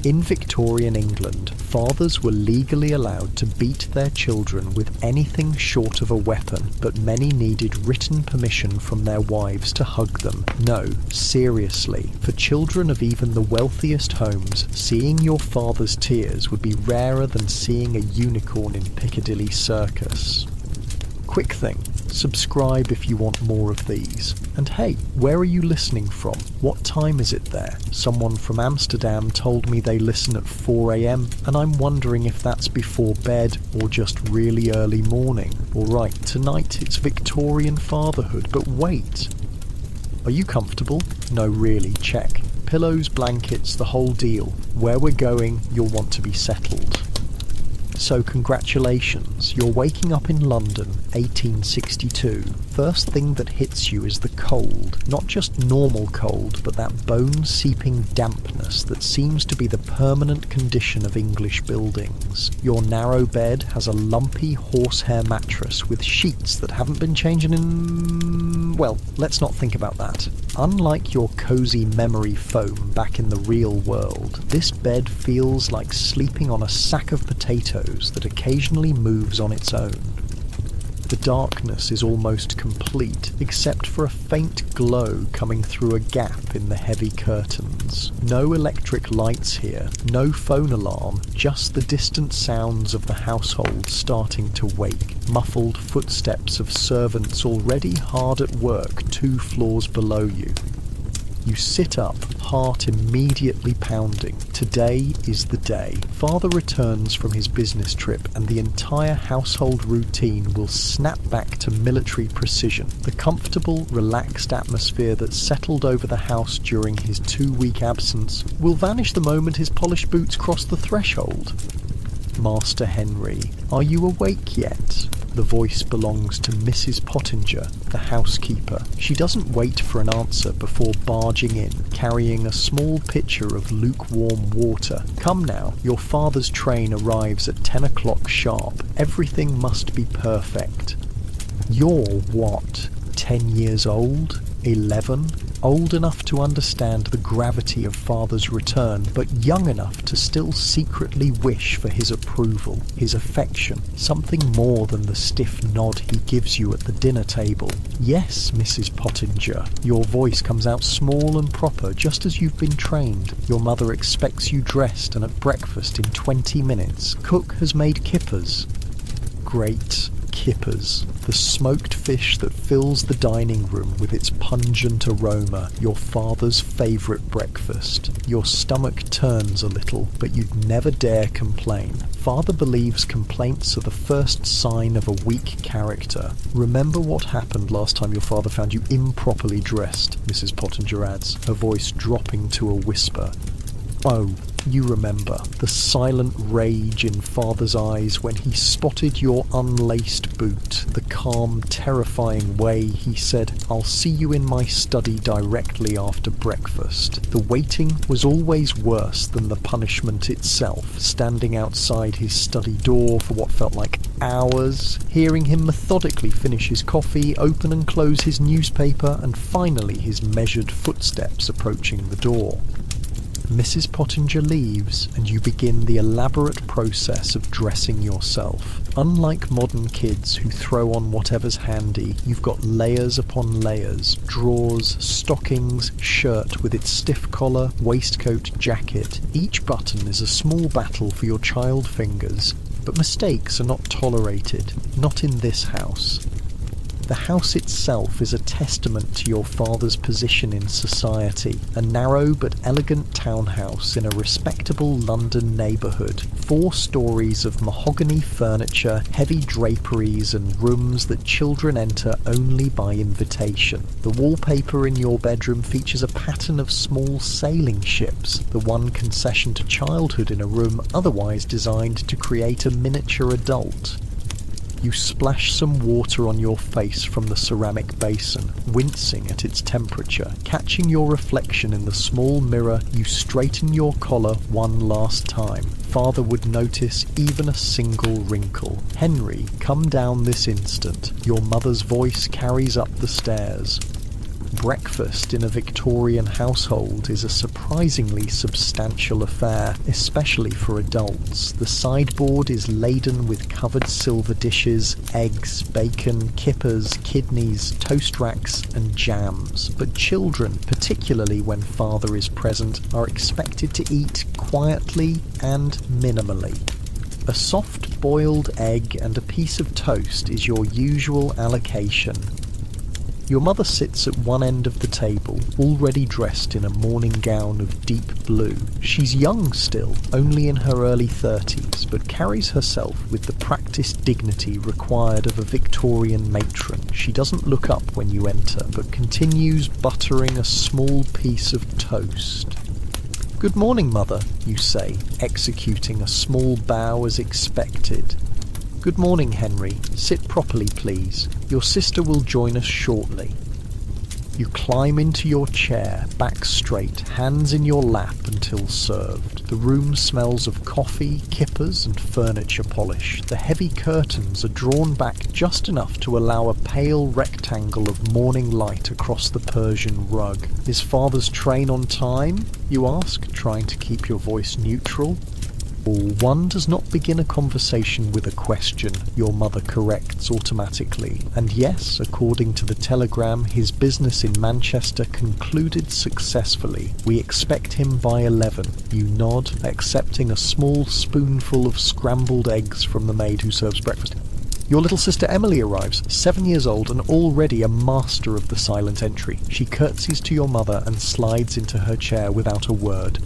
In Victorian England, fathers were legally allowed to beat their children with anything short of a weapon, but many needed written permission from their wives to hug them. No, seriously, for children of even the wealthiest homes, seeing your father's tears would be rarer than seeing a unicorn in Piccadilly Circus. Quick thing, subscribe if you want more of these. And hey, where are you listening from? What time is it there? Someone from Amsterdam told me they listen at 4 a.m, and I'm wondering if that's before bed or just really early morning. Alright, tonight it's Victorian fatherhood, but wait. Are you comfortable? No, really, check. Pillows, blankets, the whole deal. Where we're going, you'll want to be settled. So congratulations, you're waking up in London, 1862. First thing that hits you is the cold. Not just normal cold, but that bone-seeping dampness that seems to be the permanent condition of English buildings. Your narrow bed has a lumpy horsehair mattress with sheets that haven't been changed in... well, let's not think about that. Unlike your cosy memory foam back in the real world, this bed feels like sleeping on a sack of potatoes that occasionally moves on its own. The darkness is almost complete, except for a faint glow coming through a gap in the heavy curtains. No electric lights here, no phone alarm, just the distant sounds of the household starting to wake, muffled footsteps of servants already hard at work 2 floors below you. You sit up, heart immediately pounding. Today is the day. Father returns from his business trip and the entire household routine will snap back to military precision. The comfortable, relaxed atmosphere that settled over the house during his 2-week absence will vanish the moment his polished boots cross the threshold. Master Henry, are you awake yet? The voice belongs to Mrs. Pottinger, the housekeeper. She doesn't wait for an answer before barging in, carrying a small pitcher of lukewarm water. Come now, your father's train arrives at 10 o'clock sharp. Everything must be perfect. You're what, 10 years old? 11? Old enough to understand the gravity of father's return, but young enough to still secretly wish for his approval, his affection, something more than the stiff nod he gives you at the dinner table. Yes, Mrs. Pottinger. Your voice comes out small and proper, just as you've been trained. Your mother expects you dressed and at breakfast in 20 minutes. Cook has made kippers. Great kippers, the smoked fish that fills the dining room with its pungent aroma, your father's favourite breakfast. Your stomach turns a little, but you'd never dare complain. Father believes complaints are the first sign of a weak character. Remember what happened last time your father found you improperly dressed, Mrs. Pottinger adds, her voice dropping to a whisper. Oh, you remember the silent rage in father's eyes when he spotted your unlaced boot, the calm, terrifying way he said, "I'll see you in my study directly after breakfast." The waiting was always worse than the punishment itself, standing outside his study door for what felt like hours, hearing him methodically finish his coffee, open and close his newspaper, and finally his measured footsteps approaching the door. Mrs. Pottinger leaves, and you begin the elaborate process of dressing yourself. Unlike modern kids who throw on whatever's handy, you've got layers upon layers, drawers, stockings, shirt with its stiff collar, waistcoat, jacket. Each button is a small battle for your child fingers, but mistakes are not tolerated, not in this house. The house itself is a testament to your father's position in society, a narrow but elegant townhouse in a respectable London neighbourhood, 4 stories of mahogany furniture, heavy draperies and rooms that children enter only by invitation. The wallpaper in your bedroom features a pattern of small sailing ships, the one concession to childhood in a room otherwise designed to create a miniature adult. You splash some water on your face from the ceramic basin, wincing at its temperature. Catching your reflection in the small mirror, you straighten your collar one last time. Father would notice even a single wrinkle. "Henry, come down this instant." Your mother's voice carries up the stairs. Breakfast in a Victorian household is a surprisingly substantial affair, especially for adults. The sideboard is laden with covered silver dishes, eggs, bacon, kippers, kidneys, toast racks, and jams. But children, particularly when father is present, are expected to eat quietly and minimally. A soft boiled egg and a piece of toast is your usual allocation. Your mother sits at one end of the table, already dressed in a morning gown of deep blue. She's young still, only in her early 30s, but carries herself with the practiced dignity required of a Victorian matron. She doesn't look up when you enter, but continues buttering a small piece of toast. "Good morning, Mother," you say, executing a small bow as expected. "Good morning, Henry. Sit properly, please. Your sister will join us shortly." You climb into your chair, back straight, hands in your lap until served. The room smells of coffee, kippers, and furniture polish. The heavy curtains are drawn back just enough to allow a pale rectangle of morning light across the Persian rug. "Is father's train on time?" you ask, trying to keep your voice neutral. "One does not begin a conversation with a question," your mother corrects automatically. "And yes, according to the telegram, his business in Manchester concluded successfully. We expect him by 11. You nod, accepting a small spoonful of scrambled eggs from the maid who serves breakfast. Your little sister Emily arrives, 7 years old and already a master of the silent entry. She curtsies to your mother and slides into her chair without a word.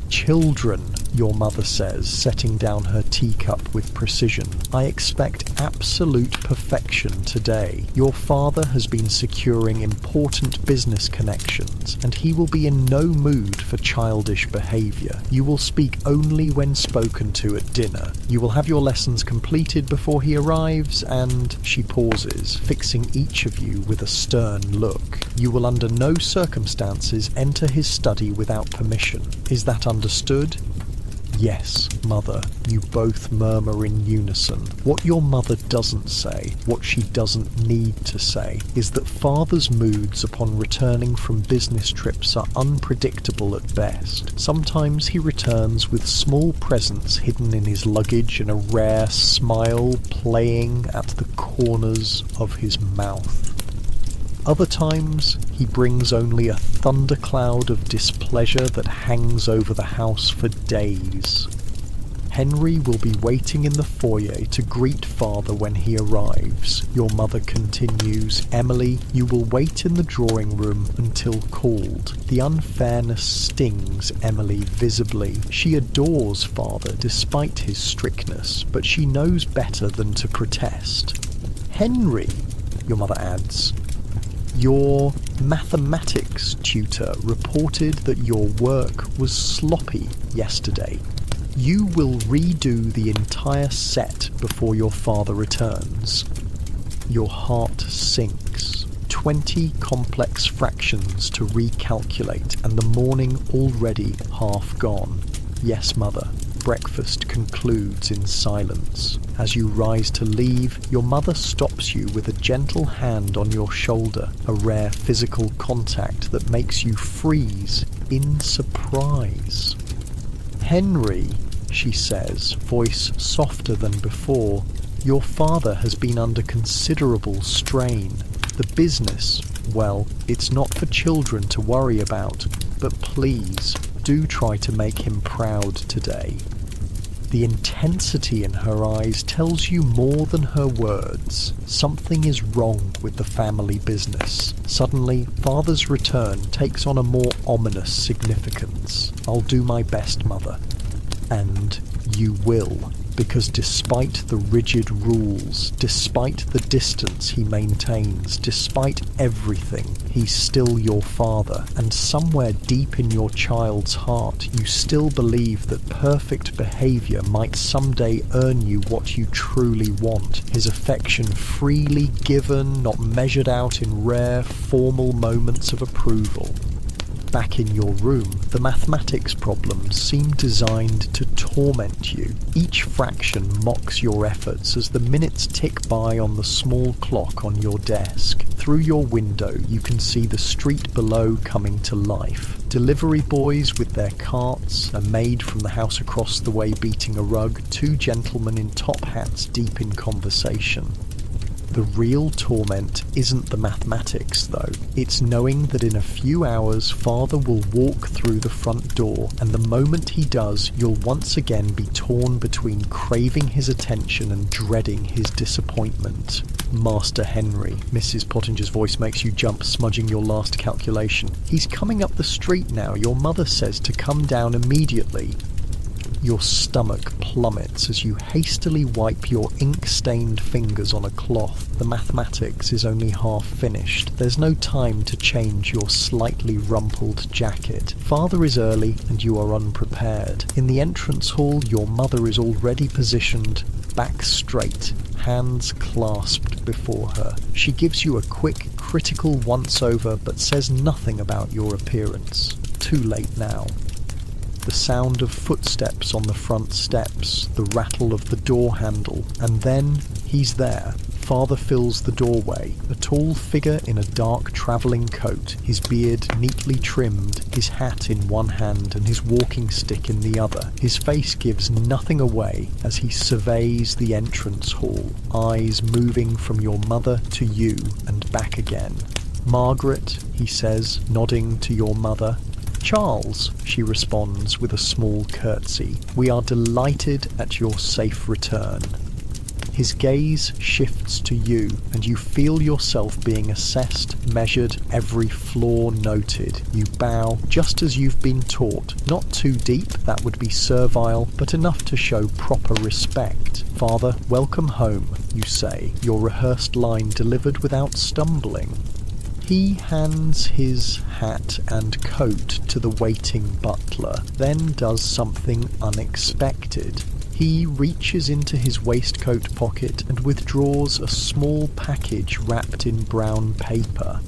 "Children," your mother says, setting down her teacup with precision. "I expect absolute perfection today. Your father has been securing important business connections, and he will be in no mood for childish behaviour. You will speak only when spoken to at dinner. You will have your lessons completed before he arrives, and..." She pauses, fixing each of you with a stern look. "You will under no circumstances enter his study without permission. Is that understood?" "Yes, Mother," you both murmur in unison. What your mother doesn't say, what she doesn't need to say, is that father's moods upon returning from business trips are unpredictable at best. Sometimes he returns with small presents hidden in his luggage and a rare smile playing at the corners of his mouth. Other times, he brings only a thundercloud of displeasure that hangs over the house for days. Henry will be waiting in the foyer to greet father when he arrives. Your mother continues, "Emily, you will wait in the drawing room until called." The unfairness stings Emily visibly. She adores father despite his strictness, but she knows better than to protest. "Henry," your mother adds, "your mathematics tutor reported that your work was sloppy yesterday. You will redo the entire set before your father returns." Your heart sinks. 20 complex fractions to recalculate, and the morning already half gone. "Yes, Mother." Breakfast concludes in silence. As you rise to leave, your mother stops you with a gentle hand on your shoulder, a rare physical contact that makes you freeze in surprise. "Henry," she says, voice softer than before, "your father has been under considerable strain. The business, well, it's not for children to worry about, but please, do try to make him proud today." The intensity in her eyes tells you more than her words. Something is wrong with the family business. Suddenly, father's return takes on a more ominous significance. "I'll do my best, Mother." And you will, because despite the rigid rules, despite the distance he maintains, despite everything, he's still your father, and somewhere deep in your child's heart you still believe that perfect behaviour might someday earn you what you truly want, his affection freely given, not measured out in rare, formal moments of approval. Back in your room, the mathematics problems seem designed to torment you. Each fraction mocks your efforts as the minutes tick by on the small clock on your desk. Through your window, you can see the street below coming to life. Delivery boys with their carts, a maid from the house across the way beating a rug, two gentlemen in top hats deep in conversation. The real torment isn't the mathematics, though. It's knowing that in a few hours Father will walk through the front door, and the moment he does, you'll once again be torn between craving his attention and dreading his disappointment. Master Henry, Mrs. Pottinger's voice makes you jump, smudging your last calculation. He's coming up the street now. Your mother says to come down immediately. Your stomach plummets as you hastily wipe your ink-stained fingers on a cloth. The mathematics is only half finished. There's no time to change your slightly rumpled jacket. Father is early and you are unprepared. In the entrance hall, your mother is already positioned, back straight, hands clasped before her. She gives you a quick, critical once-over but says nothing about your appearance. Too late now. The sound of footsteps on the front steps, the rattle of the door handle, and then he's there. Father fills the doorway, a tall figure in a dark travelling coat, his beard neatly trimmed, his hat in one hand and his walking stick in the other. His face gives nothing away as he surveys the entrance hall, eyes moving from your mother to you and back again. "Margaret," he says, nodding to your mother. "Charles," she responds with a small curtsy. "We are delighted at your safe return." His gaze shifts to you, and you feel yourself being assessed, measured, every flaw noted. You bow, just as you've been taught. Not too deep, that would be servile, but enough to show proper respect. "Father, welcome home," you say, your rehearsed line delivered without stumbling. He hands his hat and coat to the waiting butler, then does something unexpected. He reaches into his waistcoat pocket and withdraws a small package wrapped in brown paper.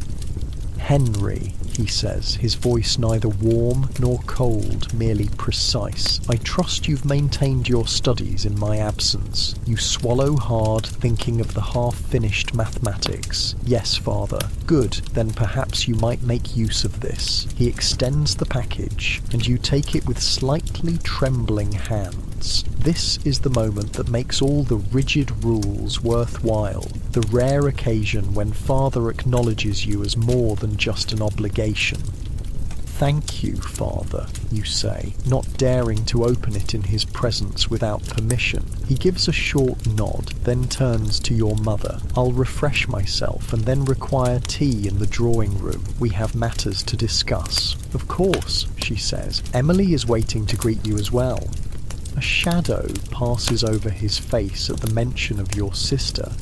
"Henry," he says, his voice neither warm nor cold, merely precise. "I trust you've maintained your studies in my absence." You swallow hard, thinking of the half-finished mathematics. "Yes, Father." "Good, then perhaps you might make use of this." He extends the package, and you take it with slightly trembling hands. This is the moment that makes all the rigid rules worthwhile, the rare occasion when Father acknowledges you as more than just an obligation. "Thank you, Father," you say, not daring to open it in his presence without permission. He gives a short nod, then turns to your mother. "I'll refresh myself and then require tea in the drawing room. We have matters to discuss." "Of course," she says. "Emily is waiting to greet you as well." A shadow passes over his face at the mention of your sister.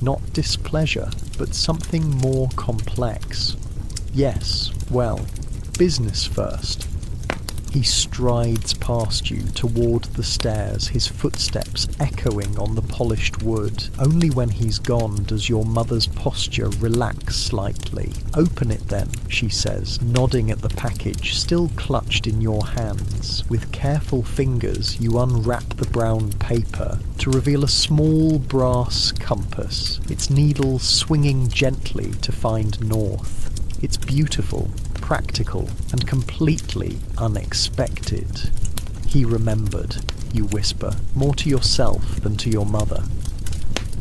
Not displeasure, but something more complex. "Yes, well, business first." He strides past you toward the stairs, his footsteps echoing on the polished wood. Only when he's gone does your mother's posture relax slightly. "Open it then," she says, nodding at the package still clutched in your hands. With careful fingers you unwrap the brown paper to reveal a small brass compass, its needle swinging gently to find north. It's beautiful, practical, and completely unexpected. "He remembered," you whisper, more to yourself than to your mother.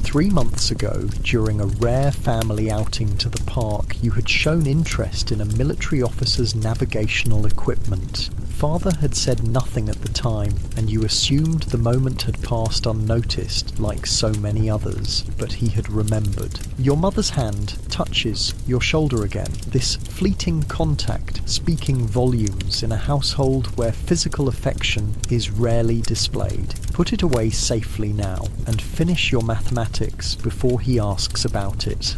3 months ago, during a rare family outing to the park, you had shown interest in a military officer's navigational equipment. Father had said nothing at the time, and you assumed the moment had passed unnoticed, like so many others, but he had remembered. Your mother's hand touches your shoulder again, this fleeting contact speaking volumes in a household where physical affection is rarely displayed. Put it away safely now, and finish your mathematics before he asks about it.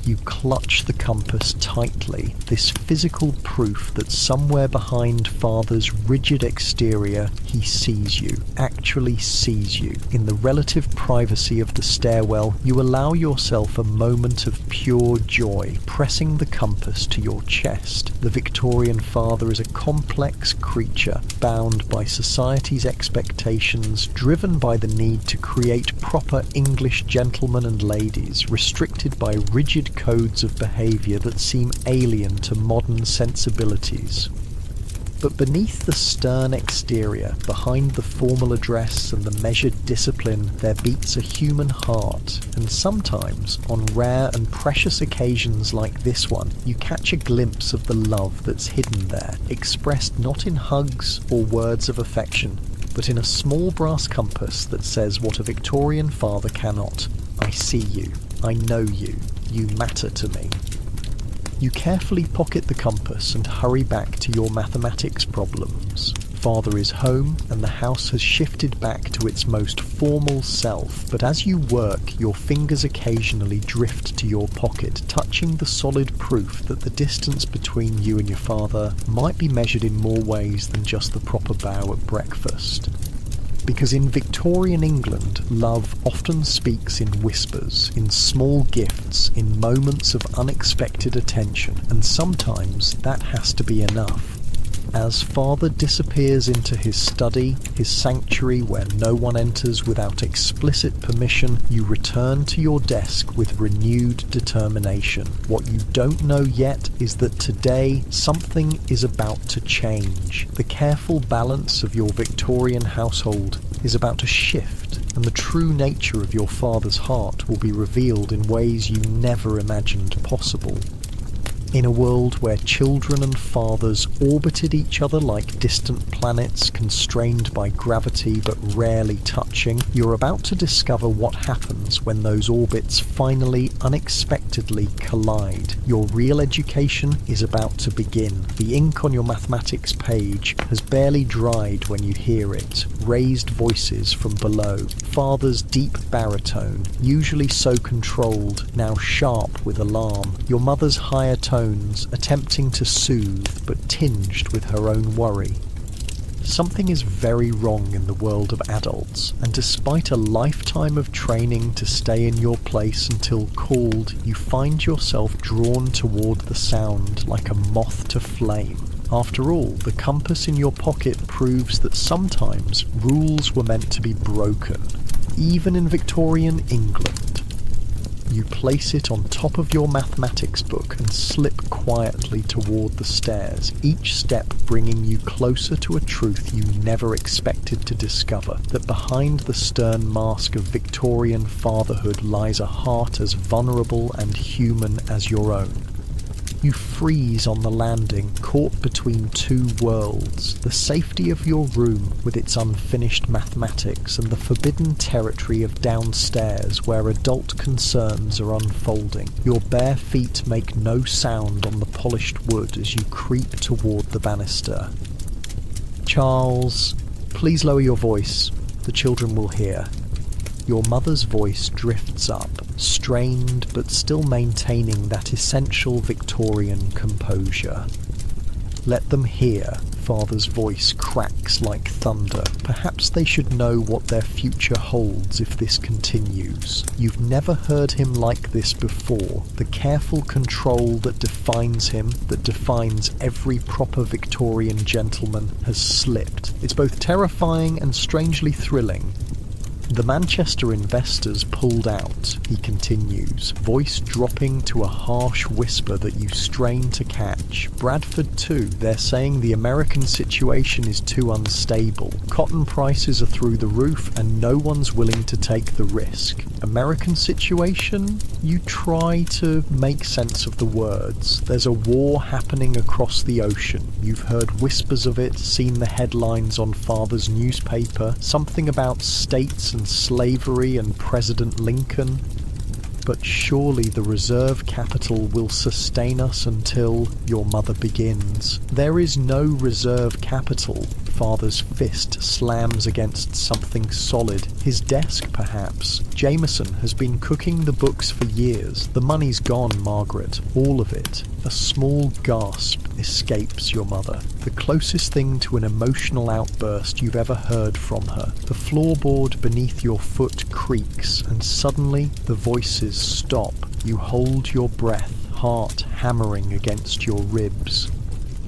You clutch the compass tightly, this physical proof that somewhere behind Father's rigid exterior, he sees you, actually sees you. In the relative privacy of the stairwell, you allow yourself a moment of pure joy, pressing the compass to your chest. The Victorian father is a complex creature, bound by society's expectations, driven by the need to create proper English gentlemen and ladies, restricted by rigid codes of behaviour that seem alien to modern sensibilities. But beneath the stern exterior, behind the formal address and the measured discipline, there beats a human heart, and sometimes, on rare and precious occasions like this one, you catch a glimpse of the love that's hidden there, expressed not in hugs or words of affection, but in a small brass compass that says what a Victorian father cannot: I see you, I know you, you matter to me. You carefully pocket the compass and hurry back to your mathematics problems. Father is home and the house has shifted back to its most formal self, but as you work, your fingers occasionally drift to your pocket, touching the solid proof that the distance between you and your father might be measured in more ways than just the proper bow at breakfast. Because in Victorian England, love often speaks in whispers, in small gifts, in moments of unexpected attention, and sometimes that has to be enough. As Father disappears into his study, his sanctuary where no one enters without explicit permission, you return to your desk with renewed determination. What you don't know yet is that today something is about to change. The careful balance of your Victorian household is about to shift, and the true nature of your father's heart will be revealed in ways you never imagined possible. In a world where children and fathers orbited each other like distant planets constrained by gravity but rarely touching, you're about to discover what happens when those orbits finally, unexpectedly collide. Your real education is about to begin. The ink on your mathematics page has barely dried when you hear it. Raised voices from below. Father's deep baritone, usually so controlled, now sharp with alarm. Your mother's higher tones, attempting to soothe, but tinged with her own worry. Something is very wrong in the world of adults, and despite a lifetime of training to stay in your place until called, you find yourself drawn toward the sound like a moth to flame. After all, the compass in your pocket proves that sometimes rules were meant to be broken, even in Victorian England. You place it on top of your mathematics book and slip quietly toward the stairs, each step bringing you closer to a truth you never expected to discover, that behind the stern mask of Victorian fatherhood lies a heart as vulnerable and human as your own. You freeze on the landing, caught between two worlds, the safety of your room with its unfinished mathematics and the forbidden territory of downstairs where adult concerns are unfolding. Your bare feet make no sound on the polished wood as you creep toward the banister. Charles, please lower your voice. The children will hear. Your mother's voice drifts up, strained but still maintaining that essential Victorian composure. Let them hear. Father's voice cracks like thunder. Perhaps they should know what their future holds if this continues. You've never heard him like this before. The careful control that defines him, that defines every proper Victorian gentleman, has slipped. It's both terrifying and strangely thrilling. The Manchester investors pulled out, he continues, voice dropping to a harsh whisper that you strain to catch. Bradford too, they're saying the American situation is too unstable. Cotton prices are through the roof and no one's willing to take the risk. American situation? You try to make sense of the words. There's a war happening across the ocean. You've heard whispers of it, seen the headlines on Father's newspaper, something about states and slavery and President Lincoln. But surely the reserve capital will sustain us until your mother begins. There is no reserve capital. Father's fist slams against something solid. His desk, perhaps. Jameson has been cooking the books for years. The money's gone, Margaret. All of it. A small gasp escapes your mother. The closest thing to an emotional outburst you've ever heard from her. The floorboard beneath your foot creaks, and suddenly the voices stop. You hold your breath, heart hammering against your ribs.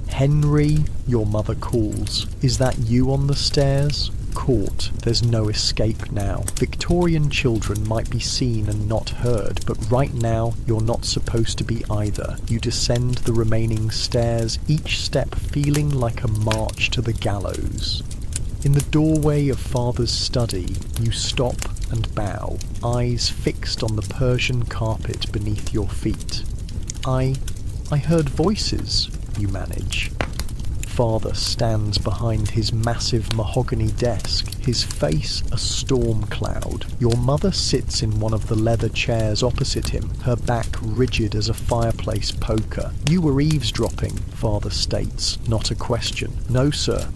"Henry," your mother calls. "Is that you on the stairs?" Caught. There's no escape now. Victorian children might be seen and not heard, but right now you're not supposed to be either. You descend the remaining stairs, each step feeling like a march to the gallows. In the doorway of Father's study, you stop and bow, eyes fixed on the Persian carpet beneath your feet. I heard voices," you manage. Father stands behind his massive mahogany desk, his face a storm cloud. Your mother sits in one of the leather chairs opposite him, her back rigid as a fireplace poker. "You were eavesdropping," Father states, not a question. "No, sir.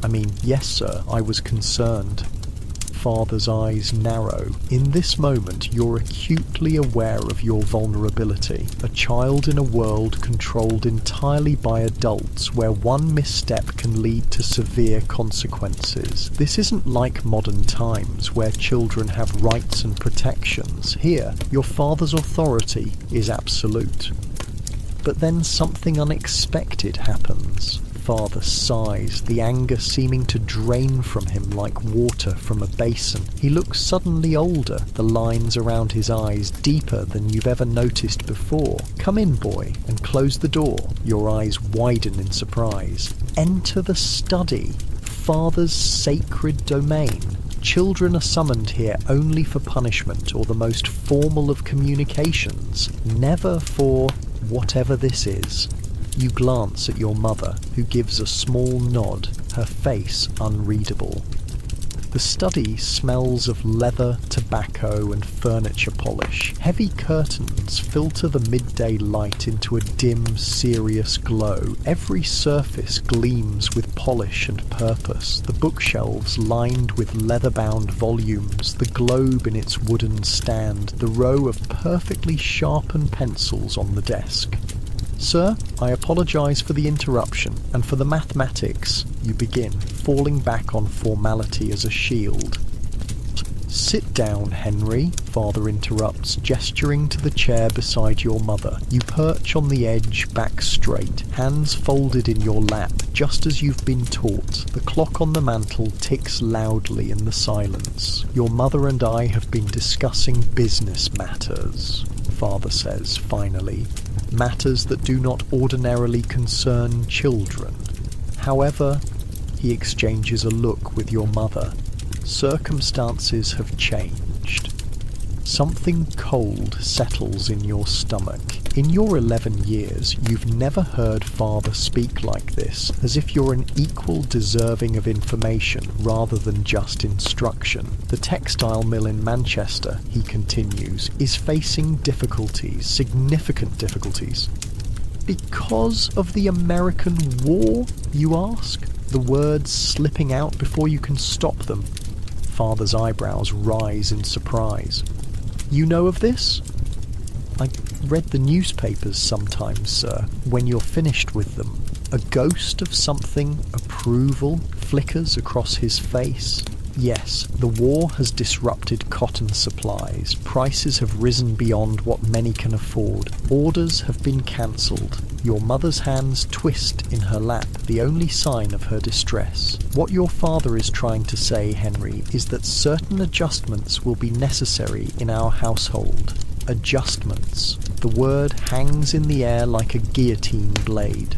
Yes, sir. I was concerned." Father's eyes narrow. In this moment, you're acutely aware of your vulnerability. A child in a world controlled entirely by adults, where one misstep can lead to severe consequences. This isn't like modern times, where children have rights and protections. Here, your father's authority is absolute. But then something unexpected happens. Father sighs, the anger seeming to drain from him like water from a basin. He looks suddenly older, the lines around his eyes deeper than you've ever noticed before. "Come in, boy," and close the door. Your eyes widen in surprise. Enter the study, Father's sacred domain. Children are summoned here only for punishment or the most formal of communications, never for whatever this is. You glance at your mother, who gives a small nod, her face unreadable. The study smells of leather, tobacco, and furniture polish. Heavy curtains filter the midday light into a dim, serious glow. Every surface gleams with polish and purpose. The bookshelves lined with leather-bound volumes, the globe in its wooden stand, the row of perfectly sharpened pencils on the desk. "Sir, I apologize for the interruption, and for the mathematics," you begin, falling back on formality as a shield. "Sit down, Henry," Father interrupts, gesturing to the chair beside your mother. You perch on the edge, back straight, hands folded in your lap, just as you've been taught. The clock on the mantel ticks loudly in the silence. "Your mother and I have been discussing business matters," Father says finally. "Matters that do not ordinarily concern children. However," he exchanges a look with your mother, "circumstances have changed." Something cold settles in your stomach. In your 11 years, you've never heard Father speak like this, as if you're an equal deserving of information rather than just instruction. "The textile mill in Manchester," he continues, "is facing difficulties, significant difficulties." "Because of the American war?" you ask, the words slipping out before you can stop them. Father's eyebrows rise in surprise. "You know of this?" "I read the newspapers sometimes, sir, when you're finished with them." A ghost of something, approval, flickers across his face. "Yes, the war has disrupted cotton supplies. Prices have risen beyond what many can afford. Orders have been cancelled." Your mother's hands twist in her lap, the only sign of her distress. "What your father is trying to say, Henry, is that certain adjustments will be necessary in our household." Adjustments. The word hangs in the air like a guillotine blade.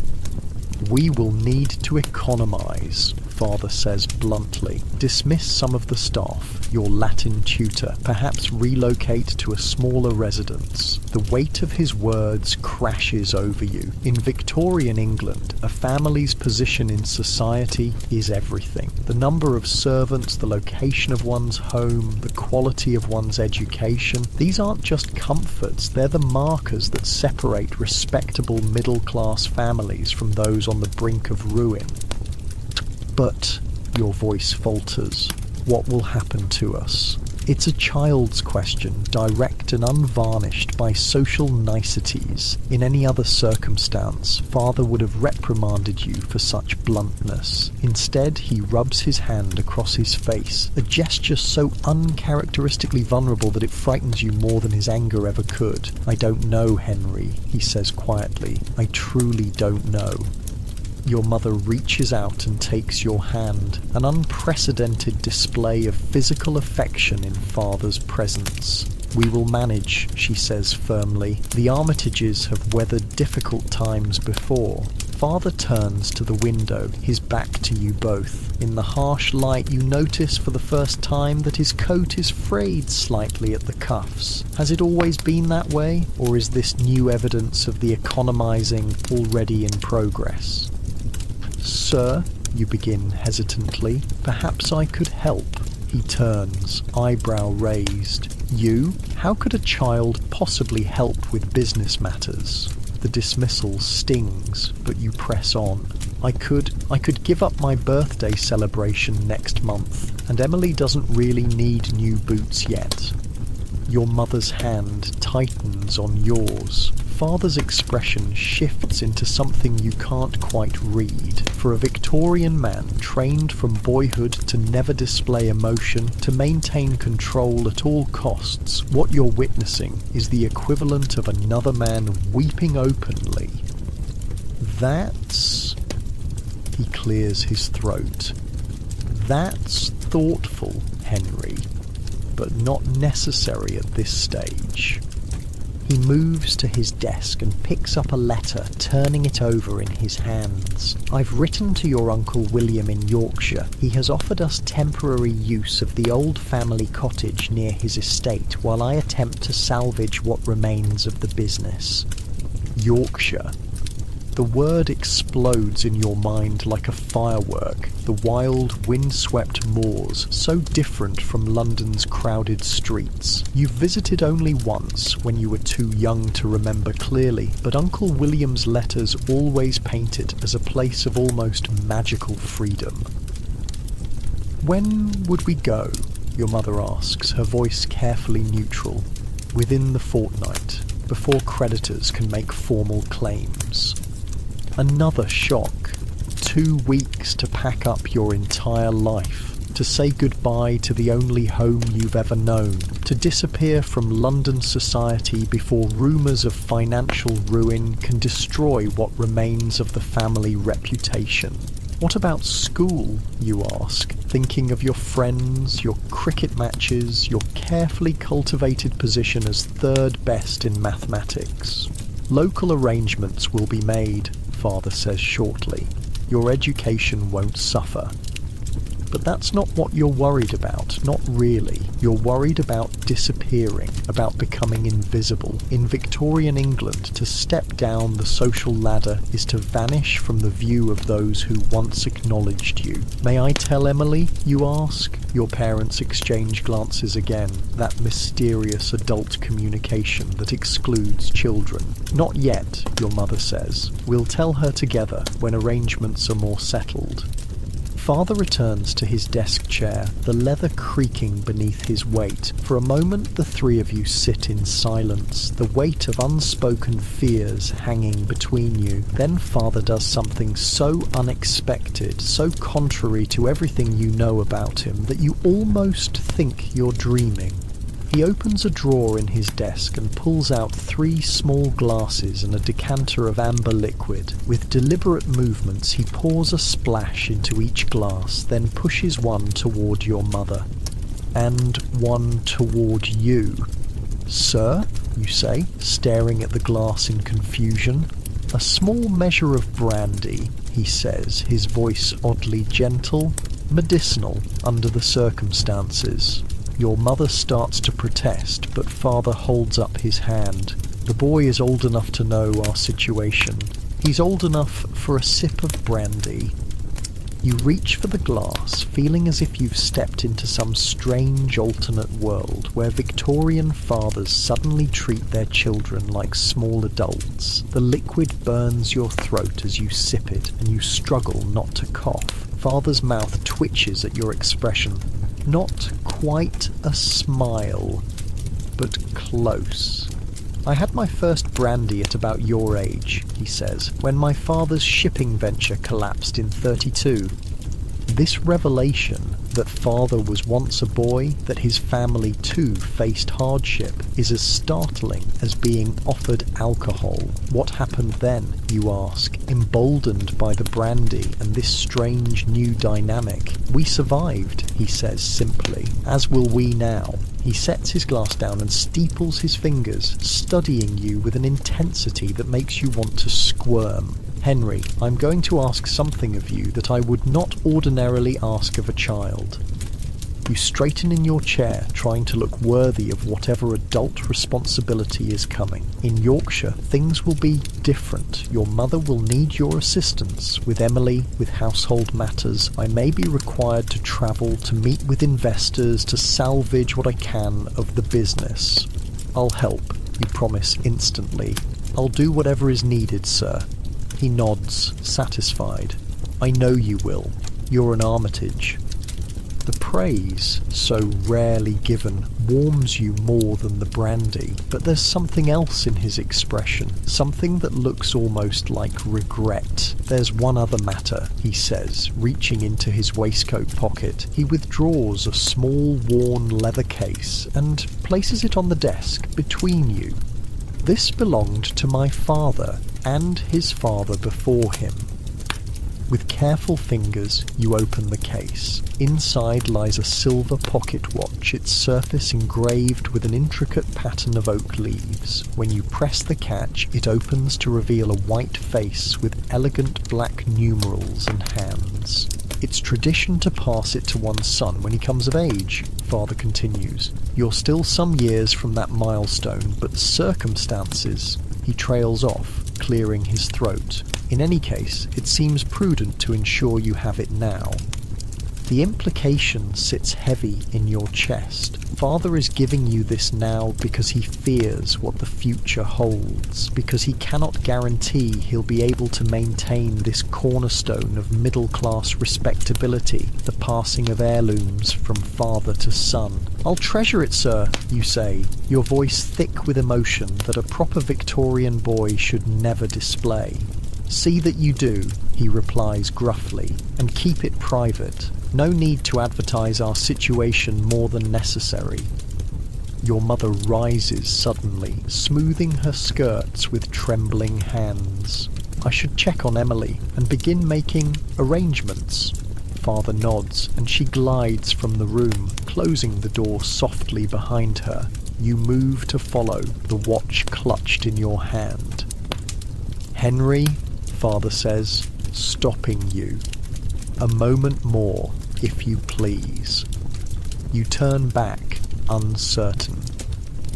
"We will need to economize," Father says bluntly. "Dismiss some of the staff, your Latin tutor, perhaps relocate to a smaller residence." The weight of his words crashes over you. In Victorian England, a family's position in society is everything. The number of servants, the location of one's home, the quality of one's education, these aren't just comforts, they're the markers that separate respectable middle-class families from those on the brink of ruin. But Your voice falters. What will happen to us? It's a child's question, direct and unvarnished by social niceties. In any other circumstance, father would have reprimanded you for such bluntness. Instead, he rubs his hand across his face, a gesture so uncharacteristically vulnerable that it frightens you more than his anger ever could. I don't know, Henry, he says quietly. I truly don't know. Your mother reaches out and takes your hand, an unprecedented display of physical affection in father's presence. We will manage, she says firmly. The Armitages have weathered difficult times before. Father turns to the window, his back to you both. In the harsh light, you notice for the first time that his coat is frayed slightly at the cuffs. Has it always been that way, or is this new evidence of the economizing already in progress? Sir, you begin hesitantly. Perhaps I could help. He turns, eyebrow raised. You? How could a child possibly help with business matters? The dismissal stings, but you press on. I could give up my birthday celebration next month, and Emily doesn't really need new boots yet. Your mother's hand tightens on yours. Father's expression shifts into something you can't quite read. For a Victorian man trained from boyhood to never display emotion, to maintain control at all costs, what you're witnessing is the equivalent of another man weeping openly. That's... He clears his throat. That's thoughtful, Henry, but not necessary at this stage. He moves to his desk and picks up a letter, turning it over in his hands. I've written to your Uncle William in Yorkshire. He has offered us temporary use of the old family cottage near his estate while I attempt to salvage what remains of the business. Yorkshire. The word explodes in your mind like a firework. The wild, wind-swept moors, so different from London's crowded streets. You've visited only once, when you were too young to remember clearly, but Uncle William's letters always paint it as a place of almost magical freedom. When would we go? Your mother asks, her voice carefully neutral. Within the fortnight, before creditors can make formal claims. Another shock. 2 weeks to pack up your entire life, to say goodbye to the only home you've ever known, to disappear from London society before rumours of financial ruin can destroy what remains of the family reputation. What about school, you ask, thinking of your friends, your cricket matches, your carefully cultivated position as third best in mathematics? Local arrangements will be made, Father says shortly. Your education won't suffer. But that's not what you're worried about, not really. You're worried about disappearing, about becoming invisible. In Victorian England, to step down the social ladder is to vanish from the view of those who once acknowledged you. May I tell Emily, you ask? Your parents exchange glances again, that mysterious adult communication that excludes children. Not yet, your mother says. We'll tell her together when arrangements are more settled. Father returns to his desk chair, the leather creaking beneath his weight. For a moment the three of you sit in silence, the weight of unspoken fears hanging between you. Then Father does something so unexpected, so contrary to everything you know about him, that you almost think you're dreaming. He opens a drawer in his desk and pulls out 3 small glasses and a decanter of amber liquid. With deliberate movements, he pours a splash into each glass, then pushes one toward your mother, and one toward you. Sir, you say, staring at the glass in confusion. A small measure of brandy, he says, his voice oddly gentle, medicinal under the circumstances. Your mother starts to protest, but Father holds up his hand. The boy is old enough to know our situation. He's old enough for a sip of brandy. You reach for the glass, feeling as if you've stepped into some strange alternate world where Victorian fathers suddenly treat their children like small adults. The liquid burns your throat as you sip it, and you struggle not to cough. Father's mouth twitches at your expression. Not quite a smile, but close. I had my first brandy at about your age, he says, when my father's shipping venture collapsed in 32. This revelation that father was once a boy, that his family too faced hardship, is as startling as being offered alcohol. What happened then, you ask, emboldened by the brandy and this strange new dynamic? We survived, he says simply, as will we now. He sets his glass down and steeples his fingers, studying you with an intensity that makes you want to squirm. Henry, I'm going to ask something of you that I would not ordinarily ask of a child. You straighten in your chair, trying to look worthy of whatever adult responsibility is coming. In Yorkshire, things will be different. Your mother will need your assistance. With Emily, with household matters, I may be required to travel, to meet with investors, to salvage what I can of the business. I'll help, you promise instantly. I'll do whatever is needed, sir. He nods, satisfied. I know you will. You're an Armitage. The praise, so rarely given, warms you more than the brandy, but there's something else in his expression, something that looks almost like regret. There's one other matter, he says, reaching into his waistcoat pocket. He withdraws a small, worn leather case and places it on the desk between you. This belonged to my father and his father before him. With careful fingers, you open the case. Inside lies a silver pocket watch, its surface engraved with an intricate pattern of oak leaves. When you press the catch, it opens to reveal a white face with elegant black numerals and hands. It's tradition to pass it to one's son when he comes of age, father continues. You're still some years from that milestone, but circumstances... He trails off, clearing his throat. In any case, it seems prudent to ensure you have it now. The implication sits heavy in your chest. Father is giving you this now because he fears what the future holds, because he cannot guarantee he'll be able to maintain this cornerstone of middle-class respectability, the passing of heirlooms from father to son. I'll treasure it, sir, you say, your voice thick with emotion that a proper Victorian boy should never display. See that you do, he replies gruffly, and keep it private. No need to advertise our situation more than necessary. Your mother rises suddenly, smoothing her skirts with trembling hands. I should check on Emily and begin making arrangements. Father nods, and she glides from the room, closing the door softly behind her. You move to follow, the watch clutched in your hand. Henry, Father says, stopping you. A moment more, if you please. You turn back, uncertain.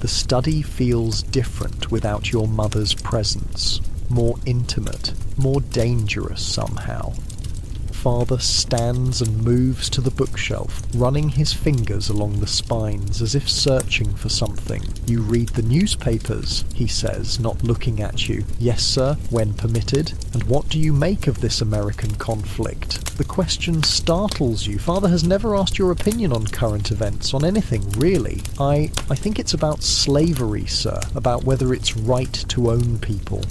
The study feels different without your mother's presence, more intimate, more dangerous somehow. Father stands and moves to the bookshelf, running his fingers along the spines as if searching for something. You read the newspapers, he says, not looking at you. Yes, sir, when permitted. And what do you make of this American conflict? The question startles you. Father has never asked your opinion on current events, on anything, really. I think it's about slavery, sir, about whether it's right to own people.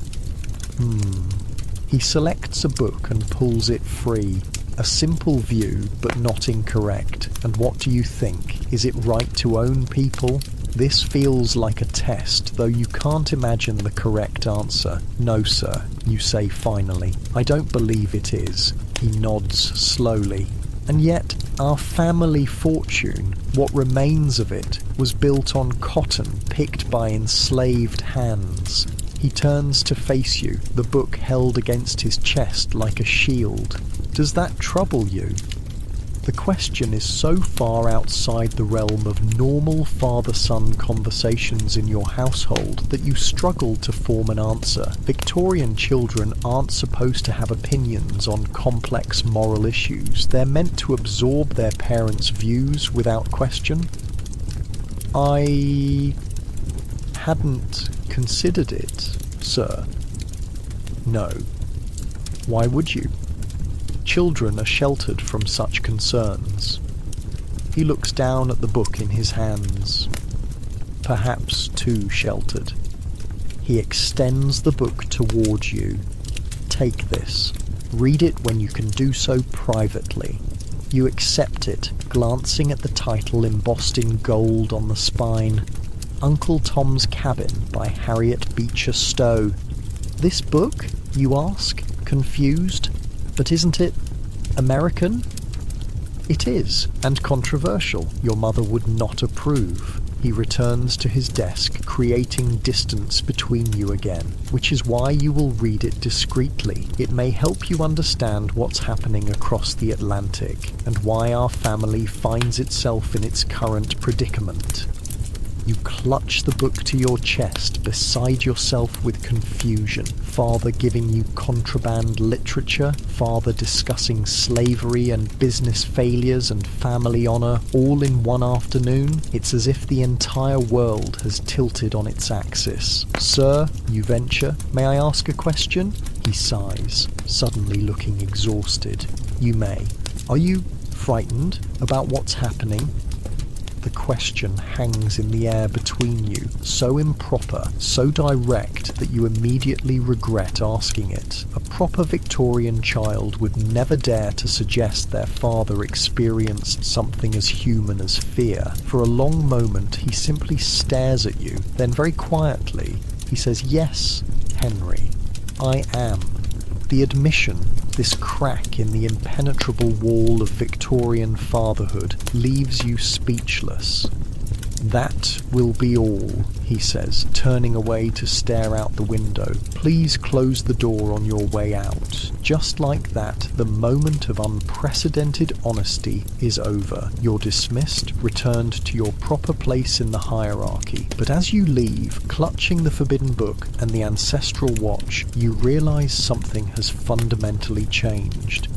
He selects a book and pulls it free. A simple view, but not incorrect. And what do you think? Is it right to own people? This feels like a test, though you can't imagine the correct answer. No, sir, you say finally. I don't believe it is. He nods slowly. And yet, our family fortune, what remains of it, was built on cotton picked by enslaved hands. He turns to face you, the book held against his chest like a shield. Does that trouble you? The question is so far outside the realm of normal father-son conversations in your household that you struggle to form an answer. Victorian children aren't supposed to have opinions on complex moral issues. They're meant to absorb their parents' views without question. I hadn't considered it, sir. No. Why would you? Children are sheltered from such concerns. He looks down at the book in his hands. Perhaps too sheltered. He extends the book towards you. Take this. Read it when you can do so privately. You accept it, glancing at the title embossed in gold on the spine. Uncle Tom's Cabin by Harriet Beecher Stowe. This book, you ask, confused? But isn't it American? It is, and controversial. Your mother would not approve. He returns to his desk, creating distance between you again, which is why you will read it discreetly. It may help you understand what's happening across the Atlantic, and why our family finds itself in its current predicament. You clutch the book to your chest, beside yourself with confusion. Father giving you contraband literature, father discussing slavery and business failures and family honour all in one afternoon. It's as if the entire world has tilted on its axis. Sir, you venture, may I ask a question? He sighs, suddenly looking exhausted. You may. Are you frightened about what's happening? The question hangs in the air between you, so improper, so direct that you immediately regret asking it. A proper Victorian child would never dare to suggest their father experienced something as human as fear. For a long moment he simply stares at you, then very quietly he says, "Yes, Henry, I am." The admission, this crack in the impenetrable wall of Victorian fatherhood, leaves you speechless. "That will be all," he says, turning away to stare out the window. "Please close the door on your way out." Just like that, the moment of unprecedented honesty is over. You're dismissed, returned to your proper place in the hierarchy. But as you leave, clutching the forbidden book and the ancestral watch, you realize something has fundamentally changed.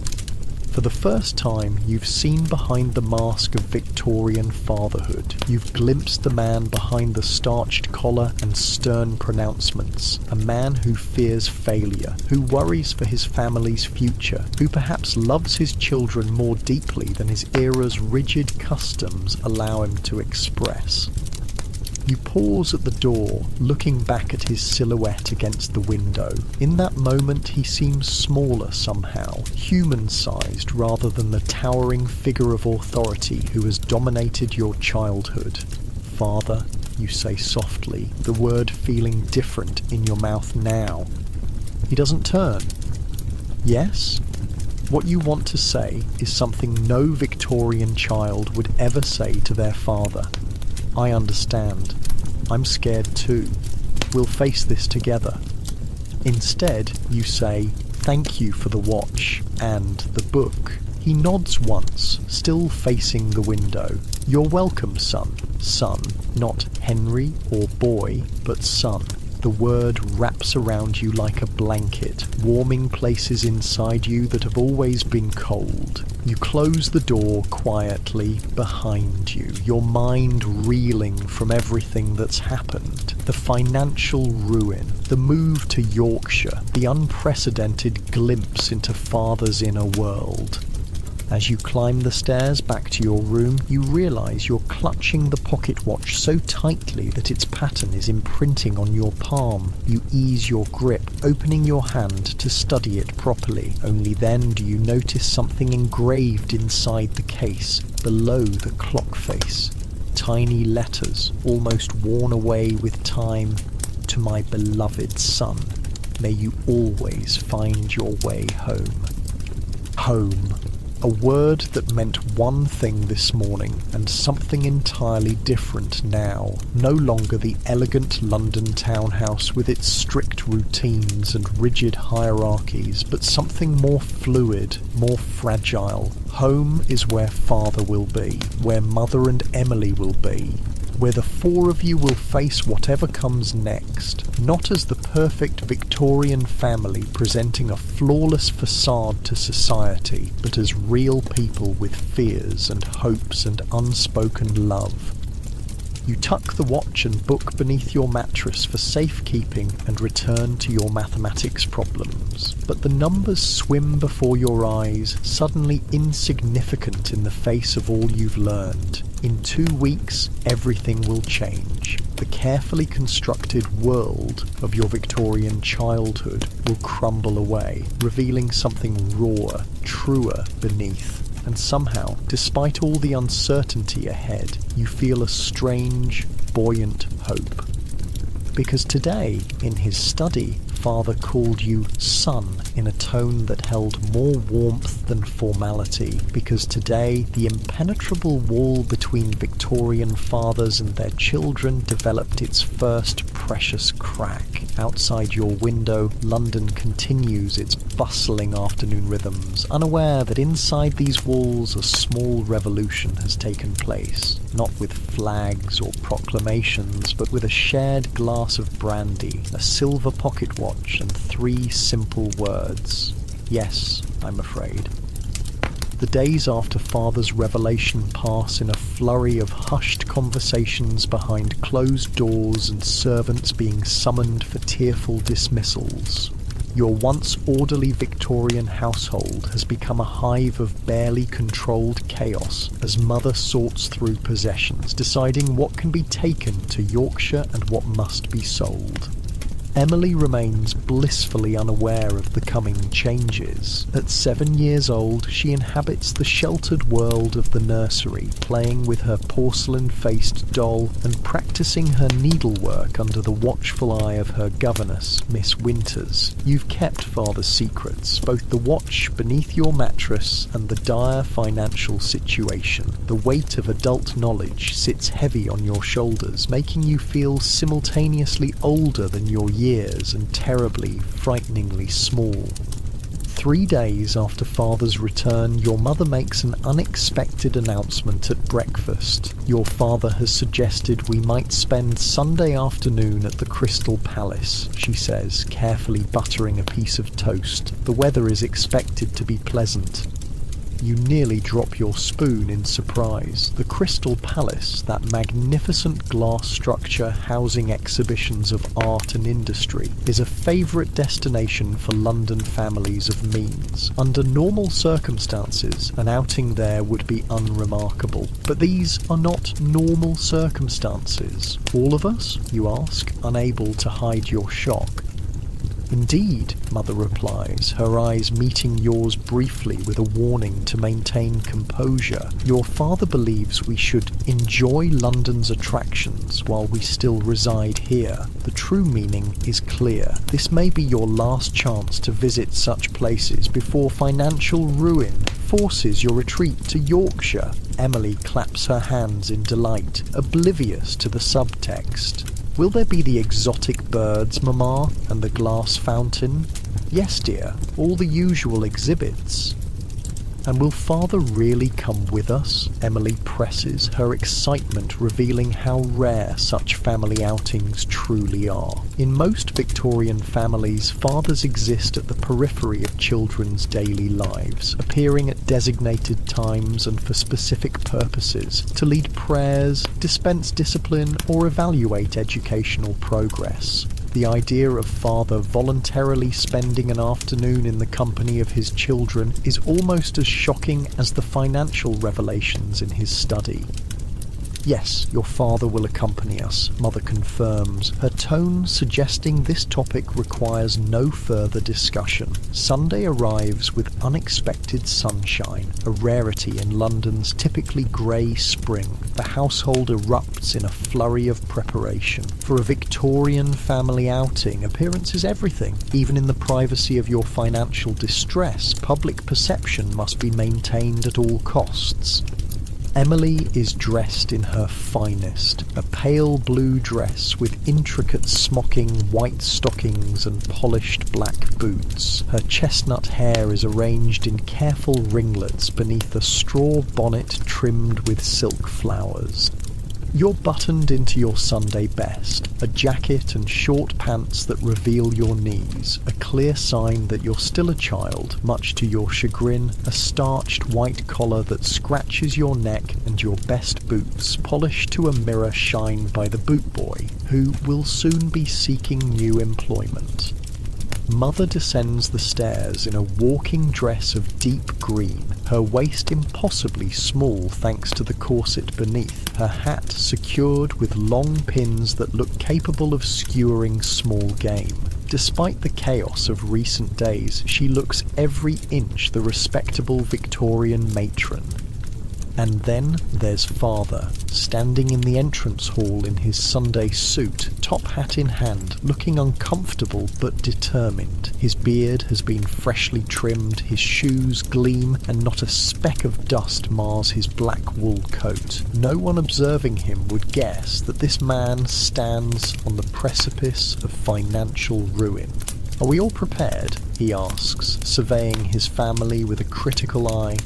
For the first time, you've seen behind the mask of Victorian fatherhood. You've glimpsed the man behind the starched collar and stern pronouncements. A man who fears failure, who worries for his family's future, who perhaps loves his children more deeply than his era's rigid customs allow him to express. You pause at the door, looking back at his silhouette against the window. In that moment he seems smaller somehow, human-sized rather than the towering figure of authority who has dominated your childhood. "Father," you say softly, the word feeling different in your mouth now. He doesn't turn. "Yes?" What you want to say is something no Victorian child would ever say to their father. "I understand. I'm scared too. We'll face this together." Instead, you say, "Thank you for the watch and the book." He nods once, still facing the window. "You're welcome, son." Son, not Henry or boy, but son. The word wraps around you like a blanket, warming places inside you that have always been cold. You close the door quietly behind you, your mind reeling from everything that's happened. The financial ruin, the move to Yorkshire, the unprecedented glimpse into father's inner world. As you climb the stairs back to your room, you realise you're clutching the pocket watch so tightly that its pattern is imprinting on your palm. You ease your grip, opening your hand to study it properly. Only then do you notice something engraved inside the case, below the clock face. Tiny letters, almost worn away with time. "To my beloved son, may you always find your way home." Home. A word that meant one thing this morning, and something entirely different now. No longer the elegant London townhouse with its strict routines and rigid hierarchies, but something more fluid, more fragile. Home is where father will be, where mother and Emily will be, where the four of you will face whatever comes next, not as the perfect Victorian family presenting a flawless facade to society, but as real people with fears and hopes and unspoken love. You tuck the watch and book beneath your mattress for safekeeping and return to your mathematics problems. But the numbers swim before your eyes, suddenly insignificant in the face of all you've learned. In 2 weeks, everything will change. The carefully constructed world of your Victorian childhood will crumble away, revealing something rawer, truer beneath. And somehow, despite all the uncertainty ahead, you feel a strange, buoyant hope. Because today, in his study, Father called you son in a tone that held more warmth than formality, because today the impenetrable wall between Victorian fathers and their children developed its first precious crack. Outside your window, London continues its bustling afternoon rhythms, unaware that inside these walls a small revolution has taken place, not with flags or proclamations, but with a shared glass of brandy, a silver pocket watch, and 3 simple words. Yes, I'm afraid. The days after Father's revelation pass in a flurry of hushed conversations behind closed doors and servants being summoned for tearful dismissals. Your once orderly Victorian household has become a hive of barely controlled chaos as Mother sorts through possessions, deciding what can be taken to Yorkshire and what must be sold. Emily remains blissfully unaware of the coming changes. At 7 years old, she inhabits the sheltered world of the nursery, playing with her porcelain-faced doll and practicing her needlework under the watchful eye of her governess, Miss Winters. You've kept Father's secrets, both the watch beneath your mattress and the dire financial situation. The weight of adult knowledge sits heavy on your shoulders, making you feel simultaneously older than your years and terribly, frighteningly small. 3 days after Father's return, your mother makes an unexpected announcement at breakfast. Your father has suggested we might spend Sunday afternoon at the Crystal Palace, she says, carefully buttering a piece of toast. The weather is expected to be pleasant. You nearly drop your spoon in surprise. The Crystal Palace, that magnificent glass structure housing exhibitions of art and industry, is a favourite destination for London families of means. Under normal circumstances, an outing there would be unremarkable. But these are not normal circumstances. All of us, you ask, unable to hide your shock. Indeed, Mother replies, her eyes meeting yours briefly with a warning to maintain composure. Your father believes we should enjoy London's attractions while we still reside here. The true meaning is clear. This may be your last chance to visit such places before financial ruin forces your retreat to Yorkshire. Emily claps her hands in delight, oblivious to the subtext. Will there be the exotic birds, Mamma, and the glass fountain? Yes, dear, all the usual exhibits. And will Father really come with us? Emily presses, her excitement revealing how rare such family outings truly are. In most Victorian families, fathers exist at the periphery of children's daily lives, appearing at designated times and for specific purposes, to lead prayers, dispense discipline, or evaluate educational progress. The idea of Father voluntarily spending an afternoon in the company of his children is almost as shocking as the financial revelations in his study. Yes, your father will accompany us, Mother confirms, her tone suggesting this topic requires no further discussion. Sunday arrives with unexpected sunshine, a rarity in London's typically grey spring. The household erupts in a flurry of preparation. For a Victorian family outing, appearance is everything. Even in the privacy of your financial distress, public perception must be maintained at all costs. Emily is dressed in her finest, a pale blue dress with intricate smocking white stockings and polished black boots. Her chestnut hair is arranged in careful ringlets beneath a straw bonnet trimmed with silk flowers. You're buttoned into your Sunday best, a jacket and short pants that reveal your knees, a clear sign that you're still a child, much to your chagrin, a starched white collar that scratches your neck, and your best boots polished to a mirror shine by the boot boy, who will soon be seeking new employment. Mother descends the stairs in a walking dress of deep green, her waist impossibly small thanks to the corset beneath, her hat secured with long pins that look capable of skewering small game. Despite the chaos of recent days, she looks every inch the respectable Victorian matron. And then there's Father, standing in the entrance hall in his Sunday suit, top hat in hand, looking uncomfortable but determined. His beard has been freshly trimmed, his shoes gleam, and not a speck of dust mars his black wool coat. No one observing him would guess that this man stands on the precipice of financial ruin. "Are we all prepared?" he asks, surveying his family with a critical eye.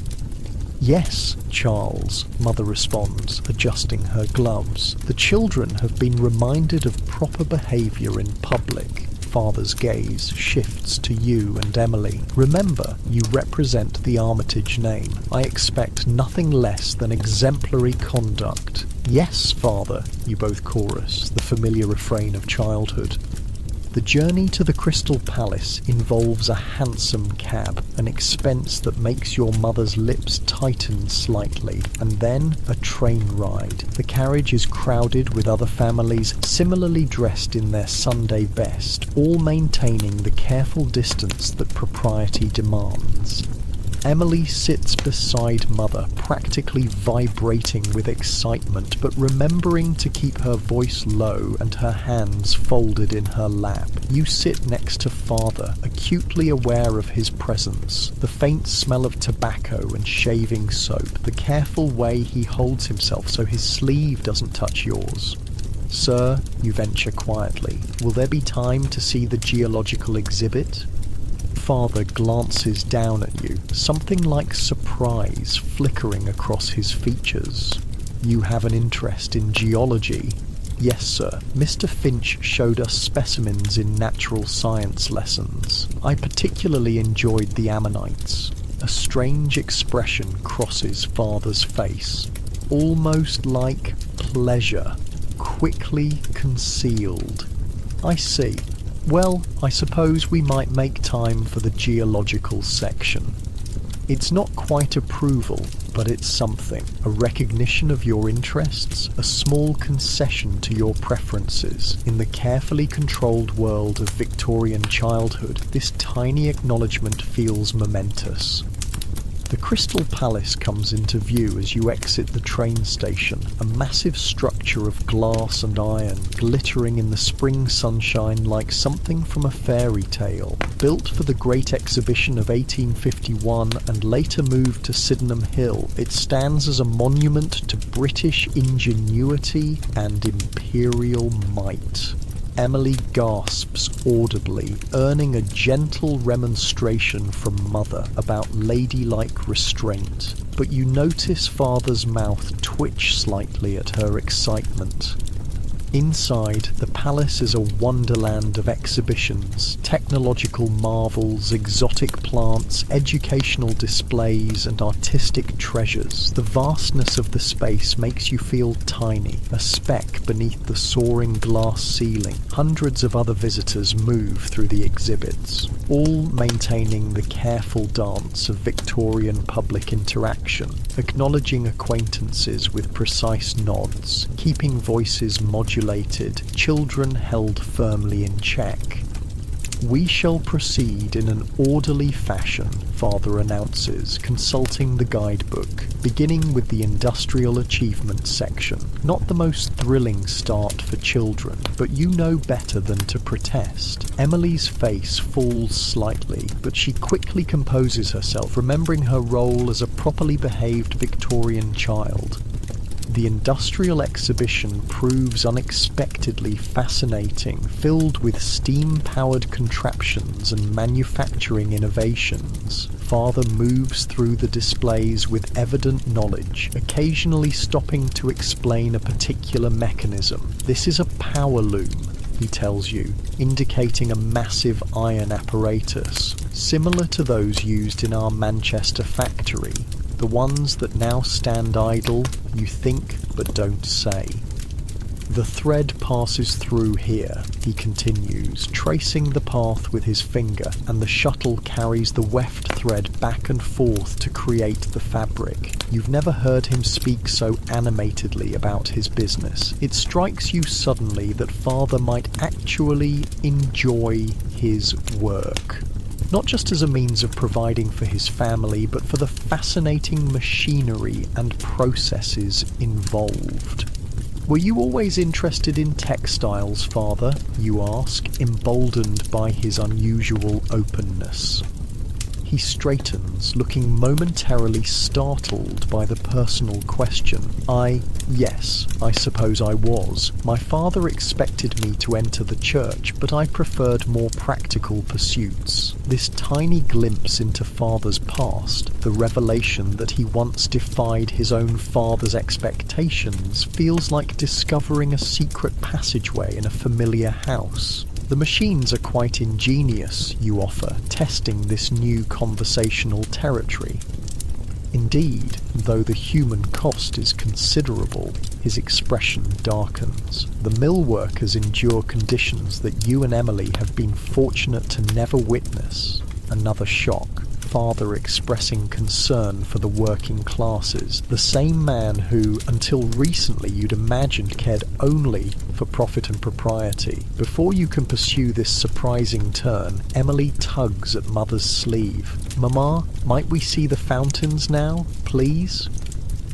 "Yes, Charles," Mother responds, adjusting her gloves. "The children have been reminded of proper behaviour in public." Father's gaze shifts to you and Emily. "Remember, you represent the Armitage name. I expect nothing less than exemplary conduct." "Yes, Father," you both chorus, the familiar refrain of childhood. The journey to the Crystal Palace involves a hansom cab, an expense that makes your mother's lips tighten slightly, and then a train ride. The carriage is crowded with other families similarly dressed in their Sunday best, all maintaining the careful distance that propriety demands. Emily sits beside Mother, practically vibrating with excitement, but remembering to keep her voice low and her hands folded in her lap. You sit next to Father, acutely aware of his presence, the faint smell of tobacco and shaving soap, the careful way he holds himself so his sleeve doesn't touch yours. "Sir," you venture quietly, "will there be time to see the geological exhibit?" Father glances down at you, something like surprise flickering across his features. "You have an interest in geology?" "Yes, sir. Mr. Finch showed us specimens in natural science lessons. I particularly enjoyed the ammonites." A strange expression crosses Father's face, almost like pleasure, quickly concealed. "I see. Well, I suppose we might make time for the geological section." It's not quite approval, but it's something. A recognition of your interests, a small concession to your preferences. In the carefully controlled world of Victorian childhood, this tiny acknowledgement feels momentous. The Crystal Palace comes into view as you exit the train station, a massive structure of glass and iron, glittering in the spring sunshine like something from a fairy tale. Built for the Great Exhibition of 1851 and later moved to Sydenham Hill, it stands as a monument to British ingenuity and imperial might. Emily gasps audibly, earning a gentle remonstration from Mother about ladylike restraint. But you notice Father's mouth twitch slightly at her excitement. Inside, the palace is a wonderland of exhibitions, technological marvels, exotic plants, educational displays, and artistic treasures. The vastness of the space makes you feel tiny, a speck beneath the soaring glass ceiling. Hundreds of other visitors move through the exhibits, all maintaining the careful dance of Victorian public interaction, acknowledging acquaintances with precise nods, keeping voices modulated, children held firmly in check. "We shall proceed in an orderly fashion," Father announces, consulting the guidebook, beginning with the industrial achievements section. Not the most thrilling start for children, but you know better than to protest. Emily's face falls slightly, but she quickly composes herself, remembering her role as a properly behaved Victorian child. The industrial exhibition proves unexpectedly fascinating, filled with steam-powered contraptions and manufacturing innovations. Father moves through the displays with evident knowledge, occasionally stopping to explain a particular mechanism. This is a power loom, he tells you, indicating a massive iron apparatus, similar to those used in our Manchester factory. The ones that now stand idle, you think but don't say. The thread passes through here, he continues, tracing the path with his finger, and the shuttle carries the weft thread back and forth to create the fabric. You've never heard him speak so animatedly about his business. It strikes you suddenly that Father might actually enjoy his work. Not just as a means of providing for his family, but for the fascinating machinery and processes involved. Were you always interested in textiles, Father? You ask, emboldened by his unusual openness. He straightens, looking momentarily startled by the personal question. Yes, I suppose I was. My father expected me to enter the church, but I preferred more practical pursuits. This tiny glimpse into Father's past, the revelation that he once defied his own father's expectations, feels like discovering a secret passageway in a familiar house. The machines are quite ingenious, you offer, testing this new conversational territory. Indeed, though the human cost is considerable, his expression darkens. The mill workers endure conditions that you and Emily have been fortunate to never witness. Another shock. Father expressing concern for the working classes, the same man who, until recently, you'd imagined cared only for profit and propriety. Before you can pursue this surprising turn, Emily tugs at Mother's sleeve. "Mamma, might we see the fountains now, please?"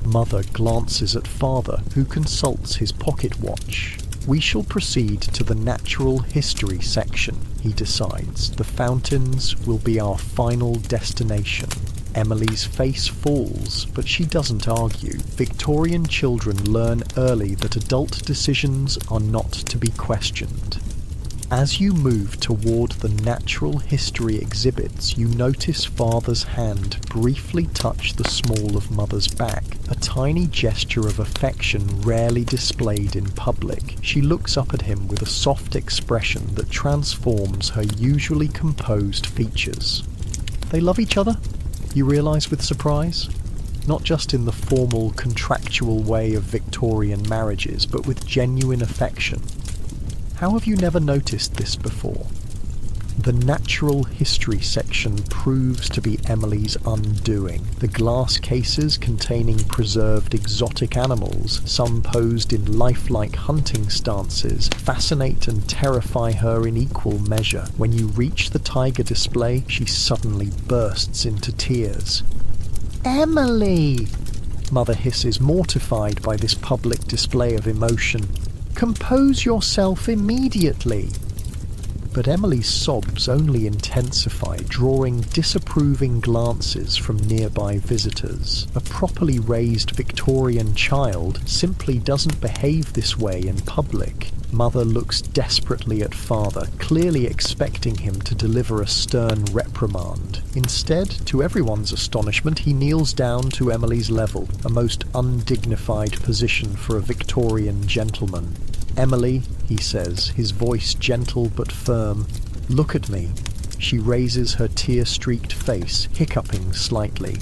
Mother glances at Father, who consults his pocket watch. "We shall proceed to the natural history section," he decides. "The fountains will be our final destination." Emily's face falls, but she doesn't argue. Victorian children learn early that adult decisions are not to be questioned. As you move toward the natural history exhibits, you notice Father's hand briefly touch the small of Mother's back, a tiny gesture of affection rarely displayed in public. She looks up at him with a soft expression that transforms her usually composed features. They love each other, you realise with surprise? Not just in the formal, contractual way of Victorian marriages, but with genuine affection. How have you never noticed this before? The natural history section proves to be Emily's undoing. The glass cases containing preserved exotic animals, some posed in lifelike hunting stances, fascinate and terrify her in equal measure. When you reach the tiger display, she suddenly bursts into tears. "Emily!" Mother hisses, mortified by this public display of emotion. "Compose yourself immediately." But Emily's sobs only intensify, drawing disapproving glances from nearby visitors. A properly raised Victorian child simply doesn't behave this way in public. Mother looks desperately at Father, clearly expecting him to deliver a stern reprimand. Instead, to everyone's astonishment, he kneels down to Emily's level, a most undignified position for a Victorian gentleman. "Emily," he says, his voice gentle but firm, "look at me." She raises her tear-streaked face, hiccuping slightly.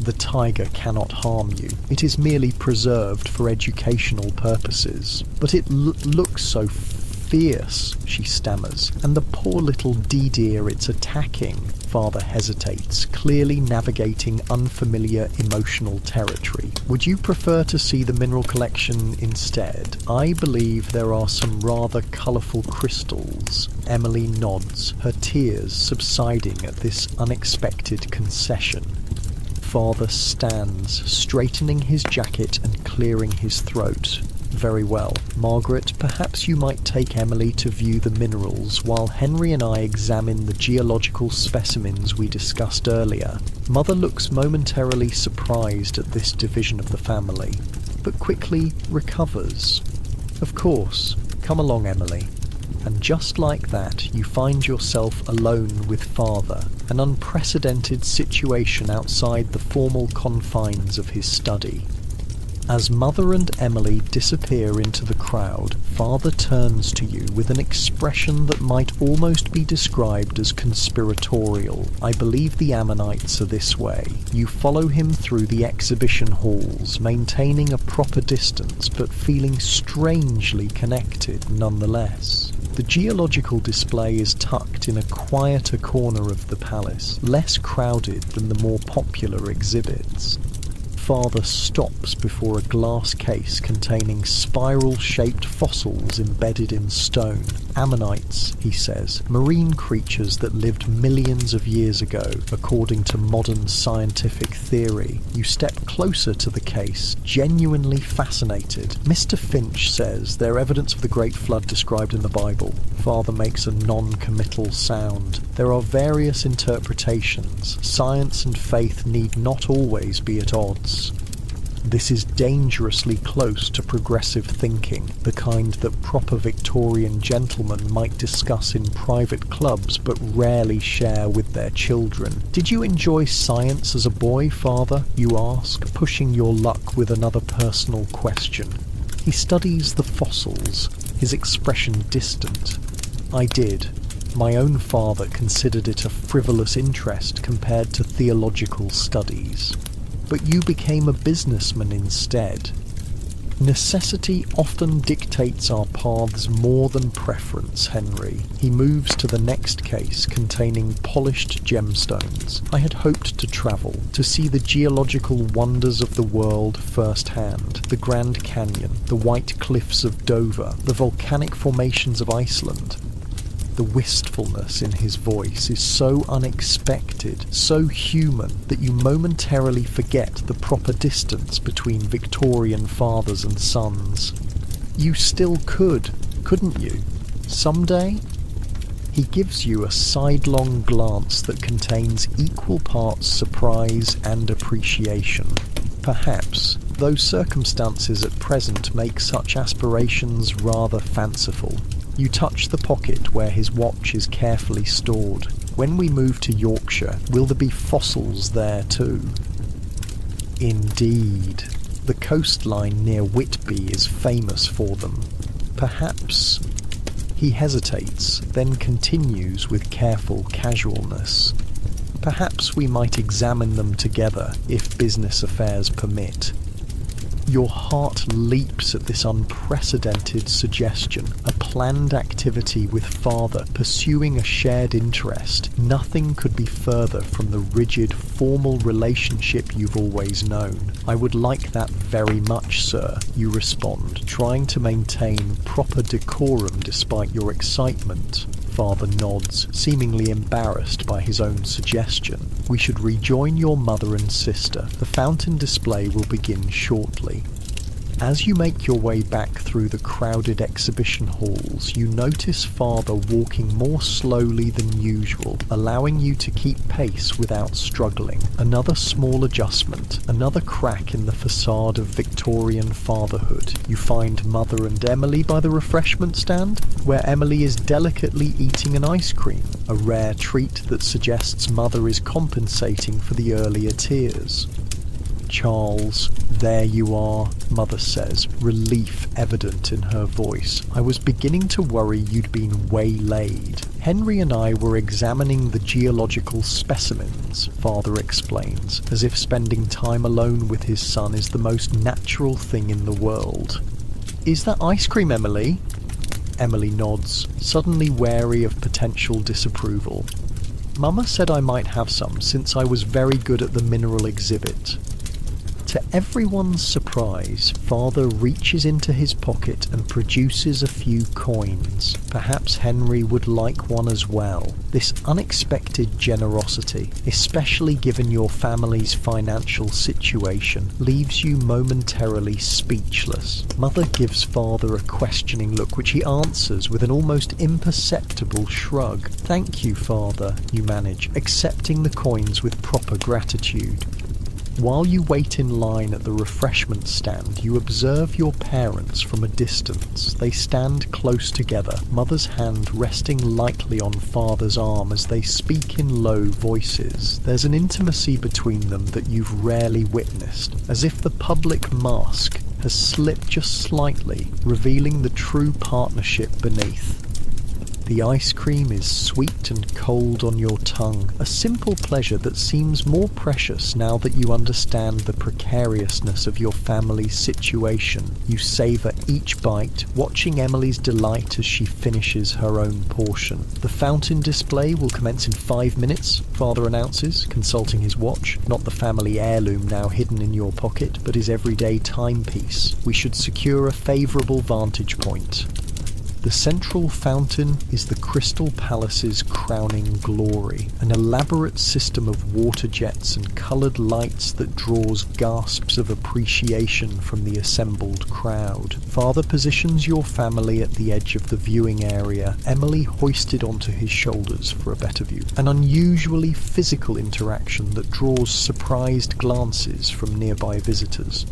"The tiger cannot harm you. It is merely preserved for educational purposes. But it looks so fierce," she stammers. "And the poor little deer it's attacking." Father hesitates, clearly navigating unfamiliar emotional territory. "Would you prefer to see the mineral collection instead? I believe there are some rather colourful crystals." Emily nods, her tears subsiding at this unexpected concession. Father stands, straightening his jacket and clearing his throat. "Very well. Margaret, perhaps you might take Emily to view the minerals while Henry and I examine the geological specimens we discussed earlier." Mother looks momentarily surprised at this division of the family. but quickly recovers. Of course, come along, Emily. And just like that, you find yourself alone with father, an unprecedented situation outside the formal confines of his study. As Mother and Emily disappear into the crowd, Father turns to you with an expression that might almost be described as conspiratorial. I believe the Ammonites are this way. You follow him through the exhibition halls, maintaining a proper distance but feeling strangely connected nonetheless. The geological display is tucked in a quieter corner of the palace, less crowded than the more popular exhibits. Father stops before a glass case containing spiral-shaped fossils embedded in stone. Ammonites, he says, marine creatures that lived millions of years ago, according to modern scientific theory. You step closer to the case, genuinely fascinated. Mr. Finch says they're evidence of the Great Flood described in the Bible. Father makes a non-committal sound. There are various interpretations. Science and faith need not always be at odds. This is dangerously close to progressive thinking, the kind that proper Victorian gentlemen might discuss in private clubs but rarely share with their children. Did you enjoy science as a boy, Father? You ask, pushing your luck with another personal question. He studies the fossils, his expression distant. I did. My own father considered it a frivolous interest compared to theological studies. But you became a businessman instead. Necessity often dictates our paths more than preference, Henry. He moves to the next case containing polished gemstones. I had hoped to travel, to see the geological wonders of the world firsthand. The Grand Canyon, the white cliffs of Dover, the volcanic formations of Iceland. The wistfulness in his voice is so unexpected, so human, that you momentarily forget the proper distance between Victorian fathers and sons. You still could, couldn't you? Someday? He gives you a sidelong glance that contains equal parts surprise and appreciation. Perhaps, though circumstances at present make such aspirations rather fanciful. You touch the pocket where his watch is carefully stored. When we move to Yorkshire, will there be fossils there too? Indeed. The coastline near Whitby is famous for them. Perhaps... He hesitates, then continues with careful casualness. Perhaps we might examine them together, if business affairs permit. Your heart leaps at this unprecedented suggestion, a planned activity with Father pursuing a shared interest. Nothing could be further from the rigid, formal relationship you've always known. I would like that very much, sir, you respond, trying to maintain proper decorum despite your excitement. Father nods, seemingly embarrassed by his own suggestion. We should rejoin your mother and sister. The fountain display will begin shortly. As you make your way back through the crowded exhibition halls, you notice Father walking more slowly than usual, allowing you to keep pace without struggling. Another small adjustment, another crack in the facade of Victorian fatherhood. You find Mother and Emily by the refreshment stand, where Emily is delicately eating an ice cream, a rare treat that suggests Mother is compensating for the earlier tears. Charles, there you are, Mother says, relief evident in her voice. I was beginning to worry you'd been waylaid. Henry and I were examining the geological specimens, Father explains, as if spending time alone with his son is the most natural thing in the world. Is that ice cream, Emily? Emily nods, suddenly wary of potential disapproval. Mama said I might have some since I was very good at the mineral exhibit. To everyone's surprise, Father reaches into his pocket and produces a few coins. Perhaps Henry would like one as well. This unexpected generosity, especially given your family's financial situation, leaves you momentarily speechless. Mother gives Father a questioning look, which he answers with an almost imperceptible shrug. Thank you, Father, you manage, accepting the coins with proper gratitude. While you wait in line at the refreshment stand, you observe your parents from a distance. They stand close together, mother's hand resting lightly on father's arm as they speak in low voices. There's an intimacy between them that you've rarely witnessed, as if the public mask has slipped just slightly, revealing the true partnership beneath. The ice cream is sweet and cold on your tongue, a simple pleasure that seems more precious now that you understand the precariousness of your family's situation. You savour each bite, watching Emily's delight as she finishes her own portion. The fountain display will commence in 5 minutes, father announces, consulting his watch, not the family heirloom now hidden in your pocket, but his everyday timepiece. We should secure a favourable vantage point. The central fountain is the Crystal Palace's crowning glory, an elaborate system of water jets and coloured lights that draws gasps of appreciation from the assembled crowd. Father positions your family at the edge of the viewing area, Emily hoisted onto his shoulders for a better view, an unusually physical interaction that draws surprised glances from nearby visitors.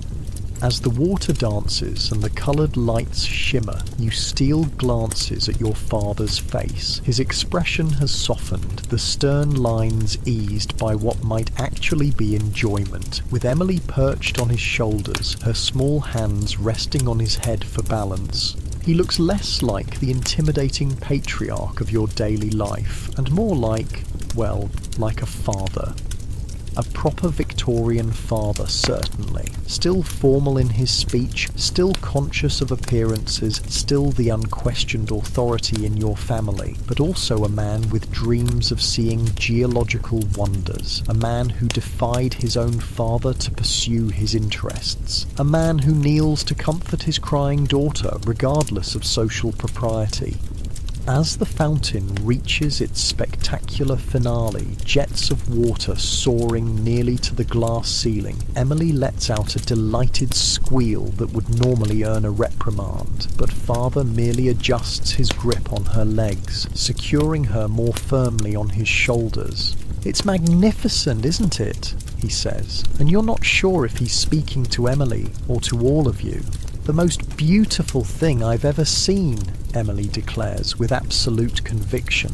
As the water dances and the coloured lights shimmer, you steal glances at your father's face. His expression has softened, the stern lines eased by what might actually be enjoyment. With Emily perched on his shoulders, her small hands resting on his head for balance, he looks less like the intimidating patriarch of your daily life, and more like, well, like a father. A proper Victorian father, certainly. Still formal in his speech, still conscious of appearances, still the unquestioned authority in your family, but also a man with dreams of seeing geological wonders, a man who defied his own father to pursue his interests, a man who kneels to comfort his crying daughter regardless of social propriety. As the fountain reaches its spectacular finale, jets of water soaring nearly to the glass ceiling, Emily lets out a delighted squeal that would normally earn a reprimand, but father merely adjusts his grip on her legs, securing her more firmly on his shoulders. "It's magnificent, isn't it?" he says, and you're not sure if he's speaking to Emily or to all of you. "The most beautiful thing I've ever seen," Emily declares with absolute conviction.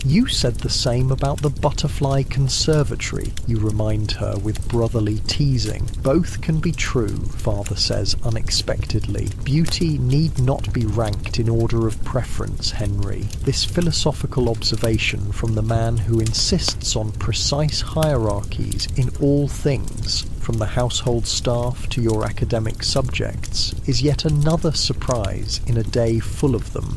"You said the same about the butterfly conservatory," you remind her with brotherly teasing. "Both can be true," father says unexpectedly. "Beauty need not be ranked in order of preference, Henry." This philosophical observation from the man who insists on precise hierarchies in all things, from the household staff to your academic subjects, is yet another surprise in a day full of them.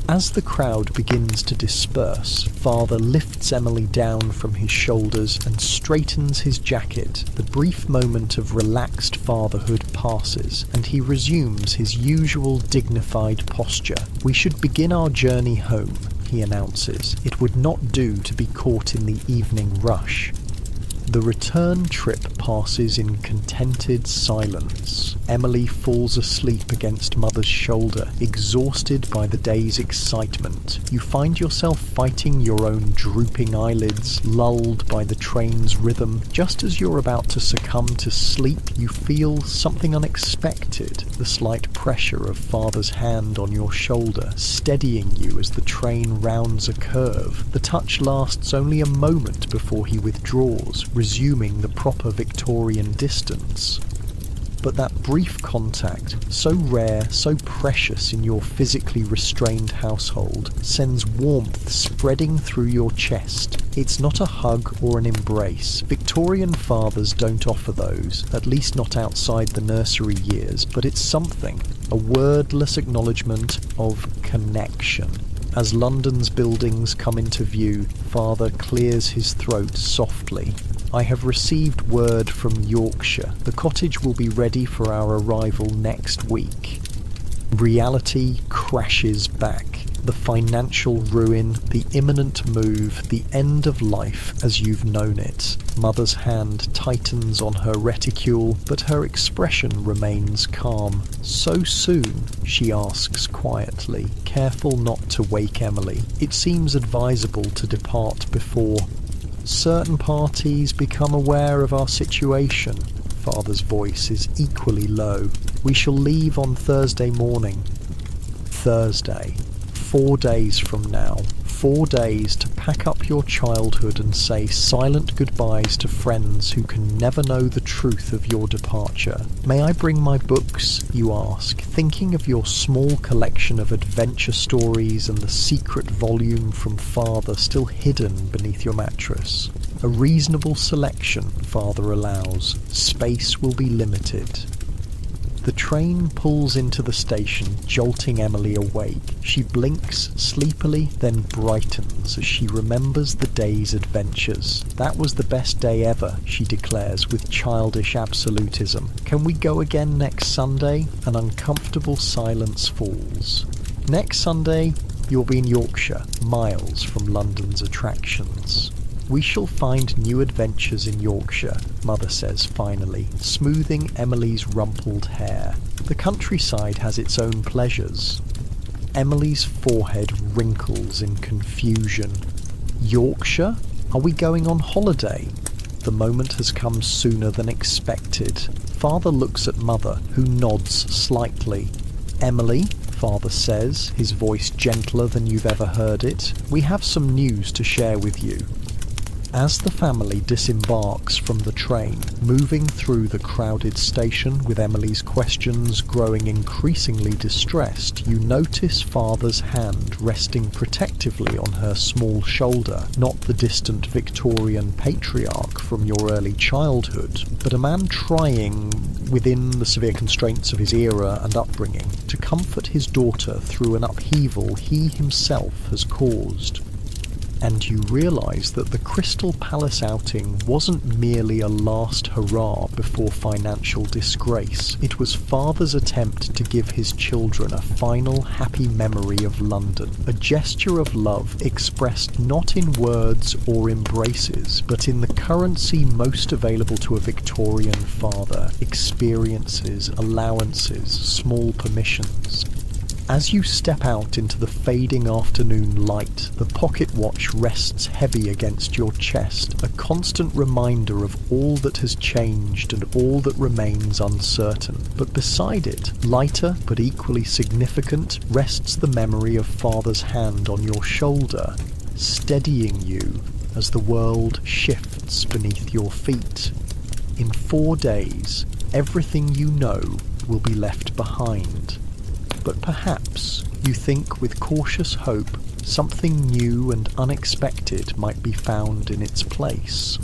As the crowd begins to disperse, father lifts Emily down from his shoulders and straightens his jacket. The brief moment of relaxed fatherhood passes, and he resumes his usual dignified posture. "We should begin our journey home," he announces. "It would not do to be caught in the evening rush." The return trip passes in contented silence. Emily falls asleep against mother's shoulder, exhausted by the day's excitement. You find yourself fighting your own drooping eyelids, lulled by the train's rhythm. Just as you're about to succumb to sleep, you feel something unexpected, the slight pressure of father's hand on your shoulder, steadying you as the train rounds a curve. The touch lasts only a moment before he withdraws, resuming the proper Victorian distance. But that brief contact, so rare, so precious in your physically restrained household, sends warmth spreading through your chest. It's not a hug or an embrace. Victorian fathers don't offer those, at least not outside the nursery years, but it's something, a wordless acknowledgement of connection. As London's buildings come into view, father clears his throat softly. "I have received word from Yorkshire. The cottage will be ready for our arrival next week." Reality crashes back. The financial ruin, the imminent move, the end of life as you've known it. Mother's hand tightens on her reticule, but her expression remains calm. "So soon?" she asks quietly, careful not to wake Emily. "It seems advisable to depart before..." Certain parties become aware of our situation. Father's voice is equally low. We shall leave on Thursday morning. Thursday. 4 days from now. 4 days to pack up your childhood and say silent goodbyes to friends who can never know the truth of your departure. May I bring my books, you ask, thinking of your small collection of adventure stories and the secret volume from Father still hidden beneath your mattress. A reasonable selection, Father allows. Space will be limited. The train pulls into the station, jolting Emily awake. She blinks sleepily, then brightens as she remembers the day's adventures. That was the best day ever, she declares with childish absolutism. Can we go again next Sunday? An uncomfortable silence falls. Next Sunday, you'll be in Yorkshire, miles from London's attractions. We shall find new adventures in Yorkshire, Mother says finally, smoothing Emily's rumpled hair. The countryside has its own pleasures. Emily's forehead wrinkles in confusion. Yorkshire? Are we going on holiday? The moment has come sooner than expected. Father looks at Mother, who nods slightly. Emily, Father says, his voice gentler than you've ever heard it, we have some news to share with you. As the family disembarks from the train, moving through the crowded station with Emily's questions growing increasingly distressed, you notice Father's hand resting protectively on her small shoulder, not the distant Victorian patriarch from your early childhood, but a man trying, within the severe constraints of his era and upbringing, to comfort his daughter through an upheaval he himself has caused. And you realise that the Crystal Palace outing wasn't merely a last hurrah before financial disgrace. It was Father's attempt to give his children a final happy memory of London, a gesture of love expressed not in words or embraces, but in the currency most available to a Victorian father: experiences, allowances, small permissions. As you step out into the fading afternoon light, the pocket watch rests heavy against your chest, a constant reminder of all that has changed and all that remains uncertain. But beside it, lighter but equally significant, rests the memory of Father's hand on your shoulder, steadying you as the world shifts beneath your feet. In 4 days, everything you know will be left behind. But perhaps, you think with cautious hope, something new and unexpected might be found in its place.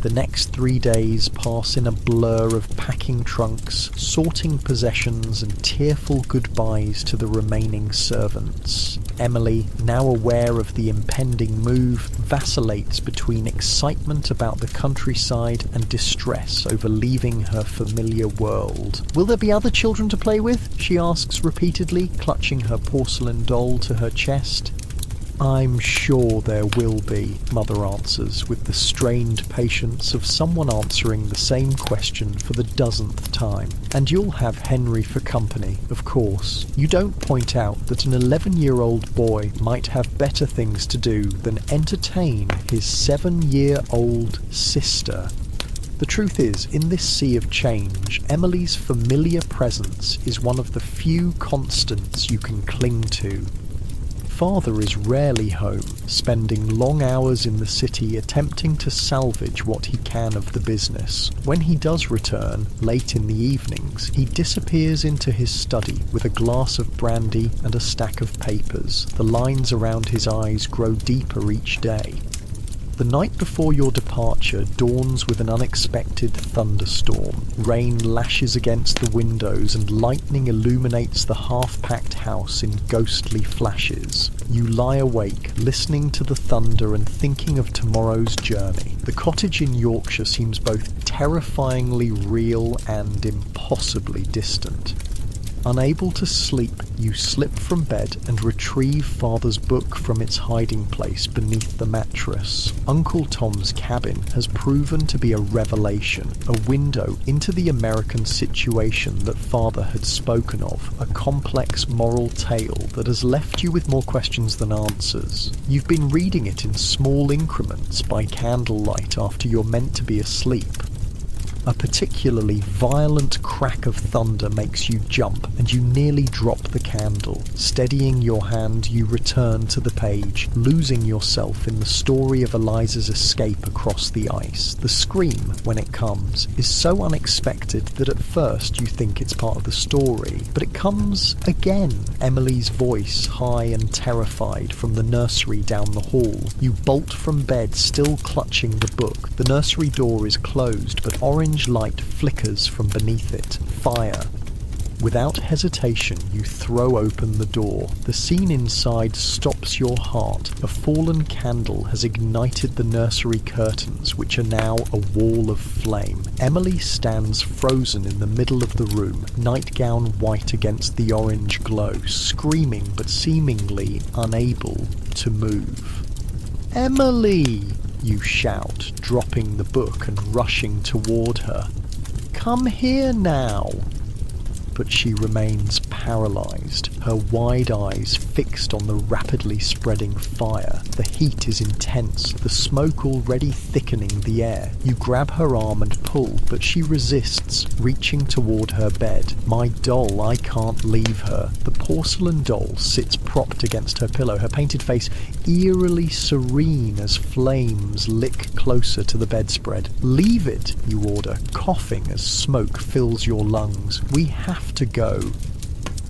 The next 3 days pass in a blur of packing trunks, sorting possessions, and tearful goodbyes to the remaining servants. Emily, now aware of the impending move, vacillates between excitement about the countryside and distress over leaving her familiar world. Will there be other children to play with? She asks repeatedly, clutching her porcelain doll to her chest. I'm sure there will be, Mother answers, with the strained patience of someone answering the same question for the dozenth time. And you'll have Henry for company, of course. You don't point out that an 11-year-old boy might have better things to do than entertain his 7-year-old sister. The truth is, in this sea of change, Emily's familiar presence is one of the few constants you can cling to. Father is rarely home, spending long hours in the city attempting to salvage what he can of the business. When he does return, late in the evenings, he disappears into his study with a glass of brandy and a stack of papers. The lines around his eyes grow deeper each day. The night before your departure dawns with an unexpected thunderstorm. Rain lashes against the windows and lightning illuminates the half-packed house in ghostly flashes. You lie awake, listening to the thunder and thinking of tomorrow's journey. The cottage in Yorkshire seems both terrifyingly real and impossibly distant. Unable to sleep, you slip from bed and retrieve Father's book from its hiding place beneath the mattress. Uncle Tom's Cabin has proven to be a revelation, a window into the American situation that Father had spoken of, a complex moral tale that has left you with more questions than answers. You've been reading it in small increments by candlelight after you're meant to be asleep. A particularly violent crack of thunder makes you jump, and you nearly drop the candle. Steadying your hand, you return to the page, losing yourself in the story of Eliza's escape across the ice. The scream, when it comes, is so unexpected that at first you think it's part of the story, but it comes again. Emily's voice, high and terrified, from the nursery down the hall. You bolt from bed, still clutching the book. The nursery door is closed, but orange light flickers from beneath it. Fire. Without hesitation, you throw open the door. The scene inside stops your heart. A fallen candle has ignited the nursery curtains, which are now a wall of flame. Emily stands frozen in the middle of the room, nightgown white against the orange glow, screaming but seemingly unable to move. "Emily!" you shout, dropping the book and rushing toward her. "Come here now!" But she remains paralysed, her wide eyes fixed on the rapidly spreading fire. The heat is intense, the smoke already thickening the air. You grab her arm and pull, but she resists, reaching toward her bed. "My doll, I can't leave her." The porcelain doll sits propped against her pillow, her painted face eerily serene as flames lick closer to the bedspread. "Leave it," you order, coughing as smoke fills your lungs. "We have to go."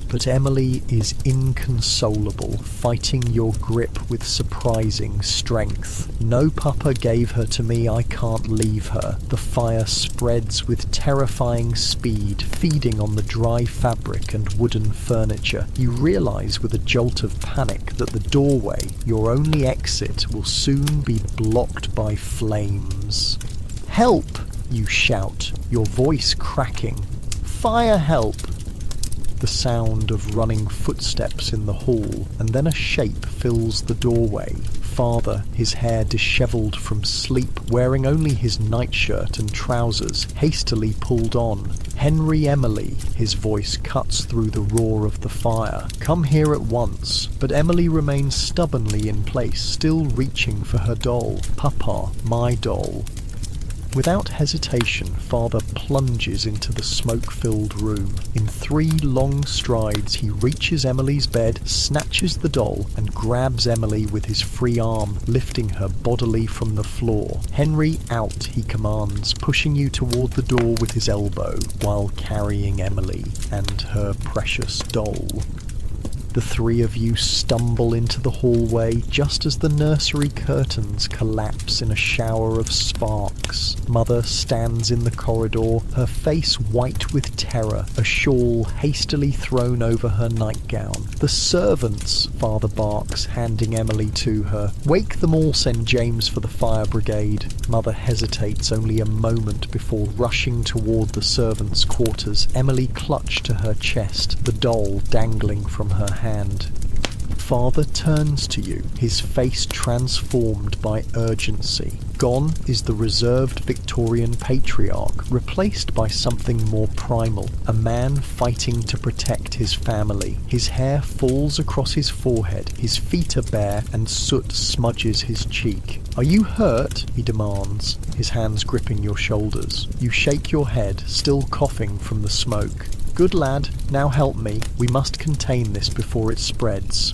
But Emily is inconsolable, fighting your grip with surprising strength. "No papa gave her to me, I can't leave her." The fire spreads with terrifying speed, feeding on the dry fabric and wooden furniture. You realise with a jolt of panic that the doorway, your only exit, will soon be blocked by flames. "Help!" you shout, your voice cracking. "Fire help!" The sound of running footsteps in the hall, and then a shape fills the doorway. Father, his hair dishevelled from sleep, wearing only his nightshirt and trousers, hastily pulled on. "Henry, Emily," his voice cuts through the roar of the fire. "Come here at once." But Emily remains stubbornly in place, still reaching for her doll. "Papa, my doll." Without hesitation, Father plunges into the smoke-filled room. In 3 long strides, he reaches Emily's bed, snatches the doll, and grabs Emily with his free arm, lifting her bodily from the floor. "Henry, out," he commands, pushing you toward the door with his elbow, while carrying Emily and her precious doll. The 3 of you stumble into the hallway just as the nursery curtains collapse in a shower of sparks. Mother stands in the corridor, her face white with terror, a shawl hastily thrown over her nightgown. "The servants!" Father barks, handing Emily to her. "Wake them all, send James for the fire brigade." Mother hesitates only a moment before rushing toward the servants' quarters, Emily clutched to her chest, the doll dangling from her hand. Father turns to you, his face transformed by urgency. Gone is the reserved Victorian patriarch, replaced by something more primal, a man fighting to protect his family. His hair falls across his forehead, his feet are bare, and soot smudges his cheek. "Are you hurt?" he demands, his hands gripping your shoulders. You shake your head, still coughing from the smoke. "Good lad, now help me. We must contain this before it spreads."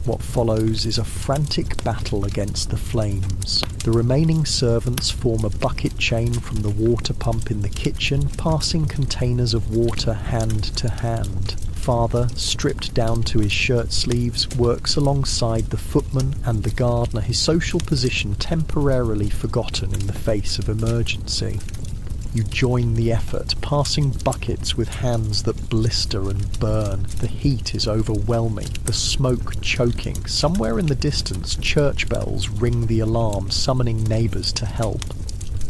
What follows is a frantic battle against the flames. The remaining servants form a bucket chain from the water pump in the kitchen, passing containers of water hand to hand. Father, stripped down to his shirt sleeves, works alongside the footman and the gardener, his social position temporarily forgotten in the face of emergency. You join the effort, passing buckets with hands that blister and burn. The heat is overwhelming, the smoke choking. Somewhere in the distance, church bells ring the alarm, summoning neighbours to help.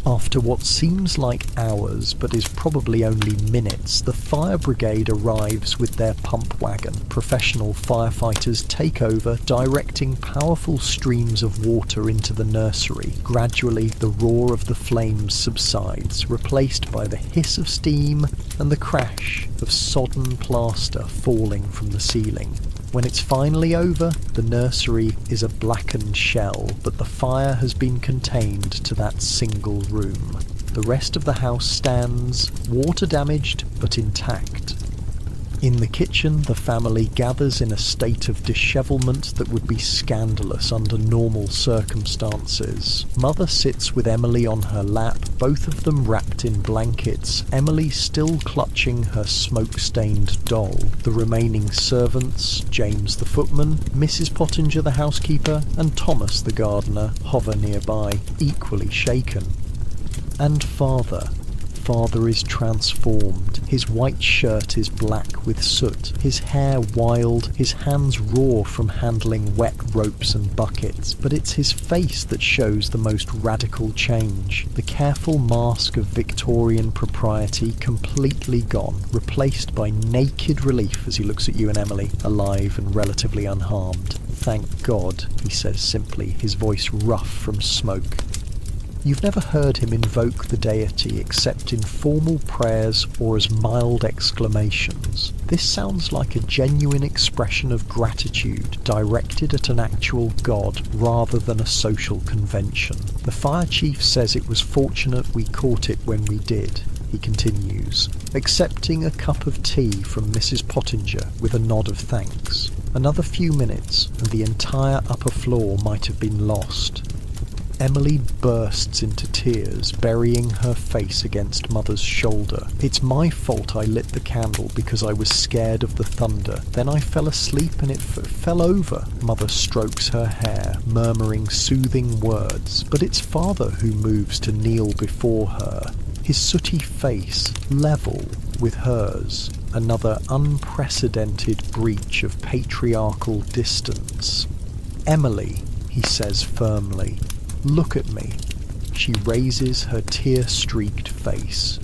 After what seems like hours but is probably only minutes, the fire brigade arrives with their pump wagon. Professional firefighters take over, directing powerful streams of water into the nursery. Gradually, the roar of the flames subsides, replaced by the hiss of steam and the crash of sodden plaster falling from the ceiling. When it's finally over, the nursery is a blackened shell, but the fire has been contained to that single room. The rest of the house stands, water damaged but intact. In the kitchen, the family gathers in a state of dishevelment that would be scandalous under normal circumstances. Mother sits with Emily on her lap, both of them wrapped in blankets, Emily still clutching her smoke-stained doll. The remaining servants, James the footman, Mrs. Pottinger the housekeeper, and Thomas the gardener, hover nearby, equally shaken. And Father is transformed. His white shirt is black with soot, his hair wild, his hands raw from handling wet ropes and buckets, but it's his face that shows the most radical change. The careful mask of Victorian propriety completely gone, replaced by naked relief as he looks at you and Emily, alive and relatively unharmed. "Thank God," he says simply, his voice rough from smoke. You've never heard him invoke the deity except in formal prayers or as mild exclamations. This sounds like a genuine expression of gratitude directed at an actual god rather than a social convention. The fire chief says it was fortunate we caught it when we did, he continues, accepting a cup of tea from Mrs. Pottinger with a nod of thanks. Another few minutes and the entire upper floor might have been lost. Emily bursts into tears, burying her face against Mother's shoulder. "It's my fault I lit the candle because I was scared of the thunder. Then I fell asleep and it fell over." Mother strokes her hair, murmuring soothing words, but it's Father who moves to kneel before her, his sooty face level with hers. Another unprecedented breach of patriarchal distance. "Emily," he says firmly, "look at me." She raises her tear-streaked face.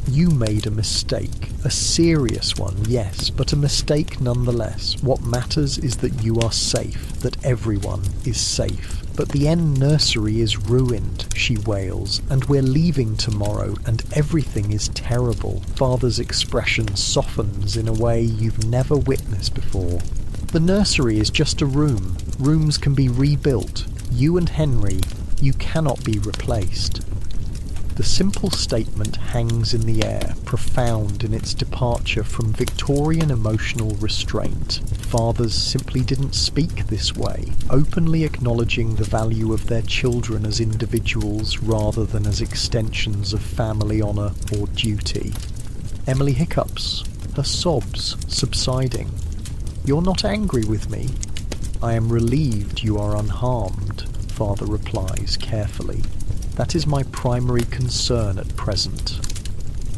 "You made a mistake. A serious one, yes, but a mistake nonetheless. What matters is that you are safe, that everyone is safe. But the N nursery is ruined," she wails, "and we're leaving tomorrow, and everything is terrible." Father's expression softens in a way you've never witnessed before. "The nursery is just a room. Rooms can be rebuilt. You and Henry, you cannot be replaced." The simple statement hangs in the air, profound in its departure from Victorian emotional restraint. Fathers simply didn't speak this way, openly acknowledging the value of their children as individuals rather than as extensions of family honour or duty. Emily hiccups, her sobs subsiding. "You're not angry with me?" "I am relieved you are unharmed," Father replies carefully. "That is my primary concern at present."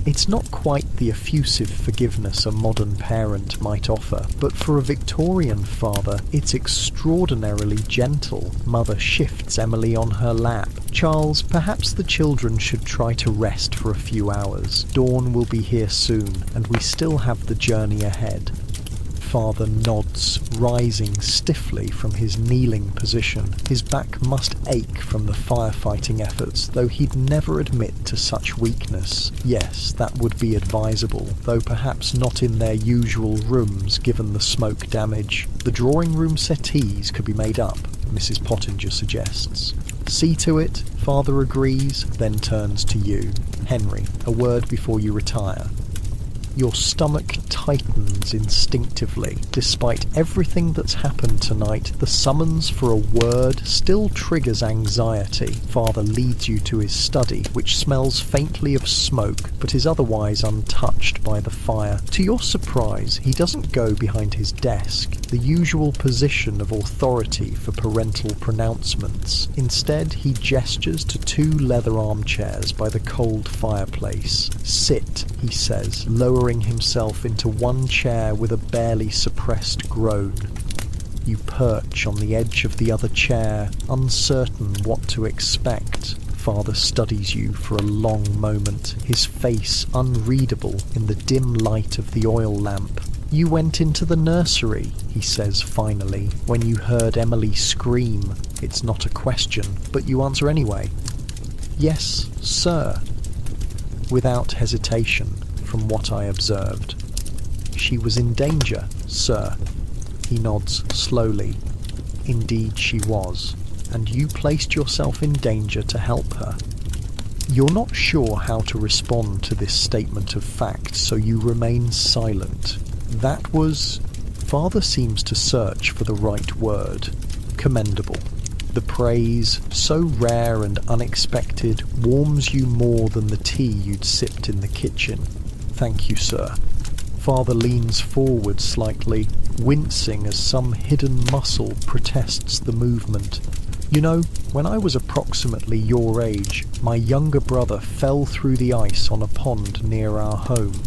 It's not quite the effusive forgiveness a modern parent might offer, but for a Victorian father, it's extraordinarily gentle. Mother shifts Emily on her lap. "Charles, perhaps the children should try to rest for a few hours. Dawn will be here soon, and we still have the journey ahead." Father nods, rising stiffly from his kneeling position. His back must ache from the firefighting efforts, though he'd never admit to such weakness. Yes, that would be advisable, though perhaps not in their usual rooms given the smoke damage. The drawing room settees could be made up, Mrs. Pottinger suggests. "See to it," Father agrees, then turns to you. "Henry, a word before you retire." Your stomach tightens instinctively. Despite everything that's happened tonight, the summons for a word still triggers anxiety. Father leads you to his study, which smells faintly of smoke, but is otherwise untouched by the fire. To your surprise, he doesn't go behind his desk, the usual position of authority for parental pronouncements. Instead, he gestures to two leather armchairs by the cold fireplace. "Sit," he says, lowering himself into one chair with a barely suppressed groan. You perch on the edge of the other chair, uncertain what to expect. Father studies you for a long moment, his face unreadable in the dim light of the oil lamp. "You went into the nursery," he says finally, "when you heard Emily scream. It's not a question, but you answer anyway." "Yes, sir," without hesitation, from what I observed. "She was in danger, sir." He nods slowly. "Indeed she was, and you placed yourself in danger to help her." You're not sure how to respond to this statement of fact, so you remain silent. That was... Father seems to search for the right word. Commendable. The praise, so rare and unexpected, warms you more than the tea you'd sipped in the kitchen. "Thank you, sir." Father leans forward slightly, wincing as some hidden muscle protests the movement. "You know, when I was approximately your age, my younger brother fell through the ice on a pond near our home."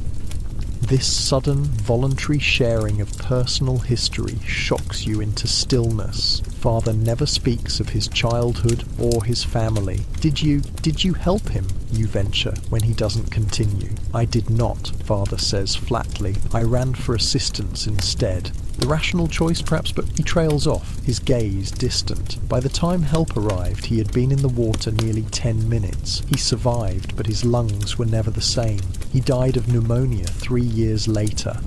This sudden, voluntary sharing of personal history shocks you into stillness. Father never speaks of his childhood or his family. Did you help him?" you venture, when he doesn't continue. "I did not," Father says flatly. "I ran for assistance instead." The rational choice, perhaps, but he trails off, his gaze distant. By the time help arrived, he had been in the water nearly 10 minutes. He survived, but his lungs were never the same. He died of pneumonia 3 years later.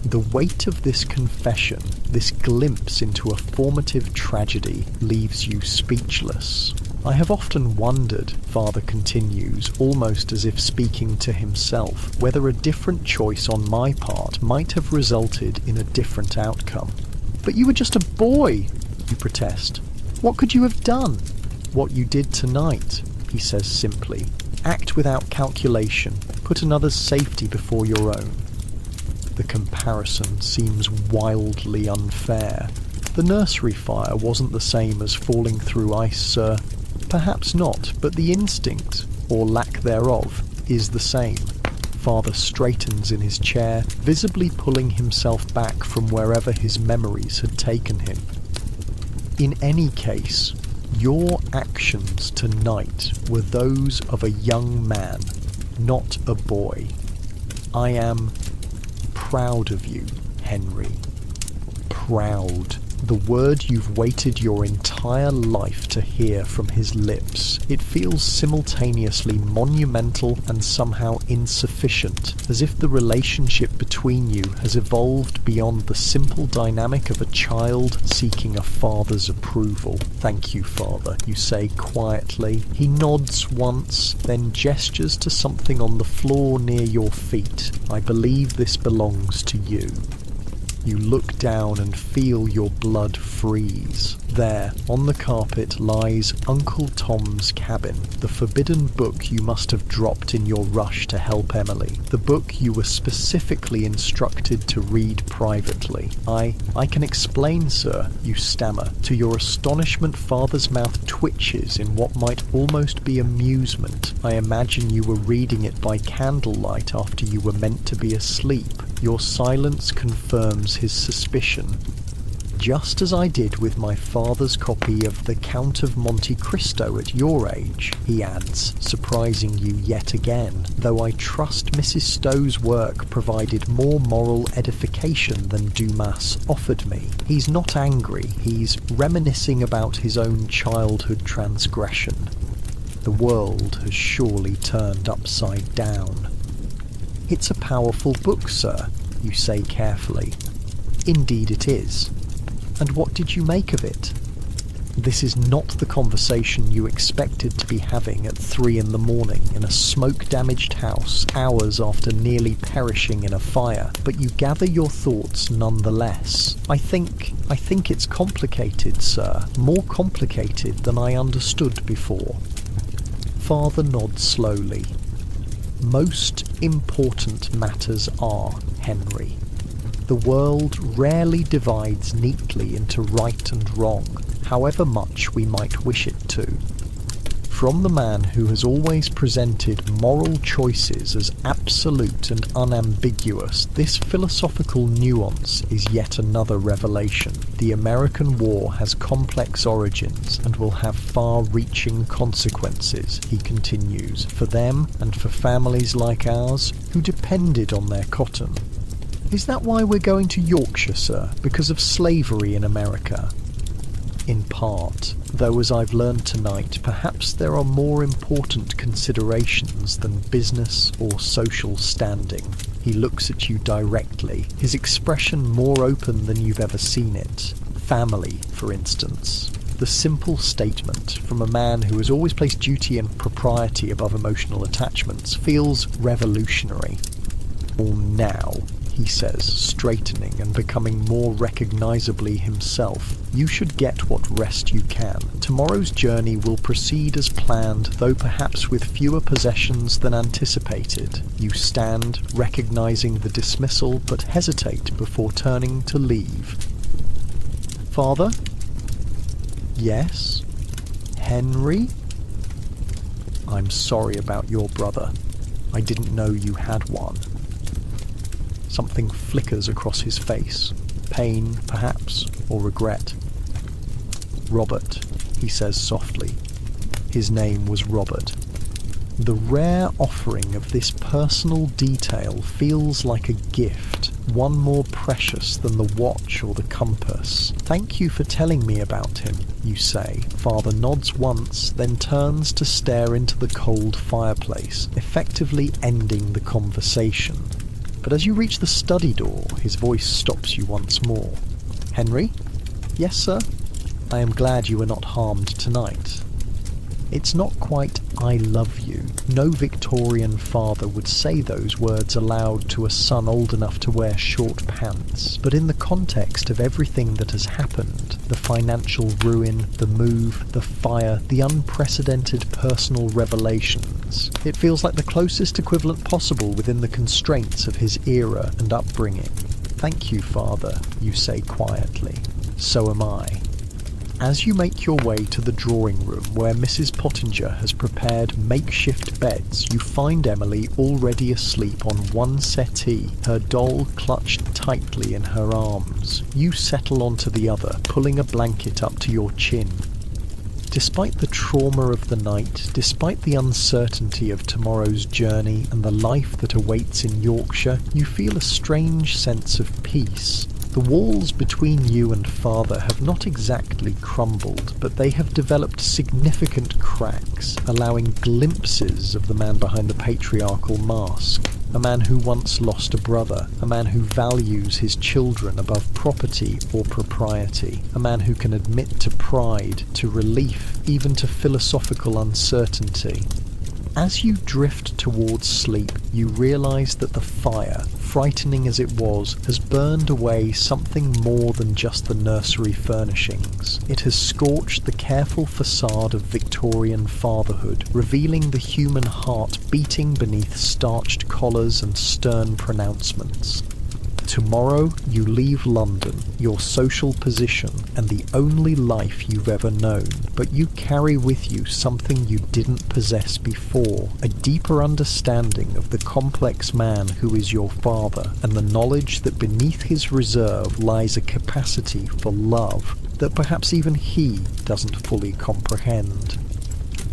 The weight of this confession, this glimpse into a formative tragedy, leaves you speechless. "I have often wondered," Father continues, almost as if speaking to himself, "whether a different choice on my part might have resulted in a different outcome." "But you were just a boy," you protest. "What could you have done?" "What you did tonight," he says simply. "Act without calculation. Put another's safety before your own." The comparison seems wildly unfair. "The nursery fire wasn't the same as falling through ice, sir." "Perhaps not, but the instinct, or lack thereof, is the same." Father straightens in his chair, visibly pulling himself back from wherever his memories had taken him. "In any case, your actions tonight were those of a young man, not a boy. I am proud of you, Henry. Proud. The word you've waited your entire life to hear from his lips. It feels simultaneously monumental and somehow insufficient, as if the relationship between you has evolved beyond the simple dynamic of a child seeking a father's approval. "Thank you, Father," you say quietly. He nods once, then gestures to something on the floor near your feet. "I believe this belongs to you." You look down and feel your blood freeze. There, on the carpet, lies Uncle Tom's Cabin, the forbidden book you must have dropped in your rush to help Emily, the book you were specifically instructed to read privately. I can explain, sir," you stammer. To your astonishment, Father's mouth twitches in what might almost be amusement. "I imagine you were reading it by candlelight after you were meant to be asleep." Your silence confirms his suspicion. "Just as I did with my father's copy of The Count of Monte Cristo at your age," he adds, surprising you yet again, "though I trust Mrs. Stowe's work provided more moral edification than Dumas offered me." He's not angry, he's reminiscing about his own childhood transgression. The world has surely turned upside down. "It's a powerful book, sir," you say carefully. "Indeed it is. And what did you make of it?" This is not the conversation you expected to be having at 3 in the morning in a smoke-damaged house, hours after nearly perishing in a fire, but you gather your thoughts nonetheless. I think it's complicated, sir. More complicated than I understood before." Father nods slowly. "Most important matters are, Henry. The world rarely divides neatly into right and wrong, however much we might wish it to. From the man who has always presented moral choices as absolute and unambiguous, this philosophical nuance is yet another revelation. The American war has complex origins and will have far-reaching consequences, he continues, for them and for families like ours who depended on their cotton. Is that why we're going to Yorkshire, sir? Because of slavery in America? In part, though as I've learned tonight, perhaps there are more important considerations than business or social standing. He looks at you directly, his expression more open than you've ever seen it. Family, for instance. The simple statement from a man who has always placed duty and propriety above emotional attachments feels revolutionary. Or now, he says, straightening and becoming more recognisably himself. You should get what rest you can. Tomorrow's journey will proceed as planned, though perhaps with fewer possessions than anticipated. You stand, recognising the dismissal, but hesitate before turning to leave. Father? Yes? Henry? I'm sorry about your brother. I didn't know you had one. Something flickers across his face. Pain, perhaps, or regret. Robert, he says softly. His name was Robert. The rare offering of this personal detail feels like a gift, one more precious than the watch or the compass. Thank you for telling me about him, you say. Father nods once, then turns to stare into the cold fireplace, effectively ending the conversation. But as you reach the study door, his voice stops you once more. Henry? Yes, sir? I am glad you were not harmed tonight. It's not quite "I love you." No Victorian father would say those words aloud to a son old enough to wear short pants. But in the context of everything that has happened, the financial ruin, the move, the fire, the unprecedented personal revelations, it feels like the closest equivalent possible within the constraints of his era and upbringing. Thank you, father, you say quietly. So am I. As you make your way to the drawing room where Mrs. Pottinger has prepared makeshift beds, you find Emily already asleep on one settee, her doll clutched tightly in her arms. You settle onto the other, pulling a blanket up to your chin. Despite the trauma of the night, despite the uncertainty of tomorrow's journey and the life that awaits in Yorkshire, you feel a strange sense of peace. The walls between you and father have not exactly crumbled, but they have developed significant cracks, allowing glimpses of the man behind the patriarchal mask. A man who once lost a brother, a man who values his children above property or propriety, a man who can admit to pride, to relief, even to philosophical uncertainty. As you drift towards sleep, you realise that the fire, frightening as it was, has burned away something more than just the nursery furnishings. It has scorched the careful facade of Victorian fatherhood, revealing the human heart beating beneath starched collars and stern pronouncements. Tomorrow you leave London, your social position, and the only life you've ever known, but you carry with you something you didn't possess before, a deeper understanding of the complex man who is your father, and the knowledge that beneath his reserve lies a capacity for love that perhaps even he doesn't fully comprehend.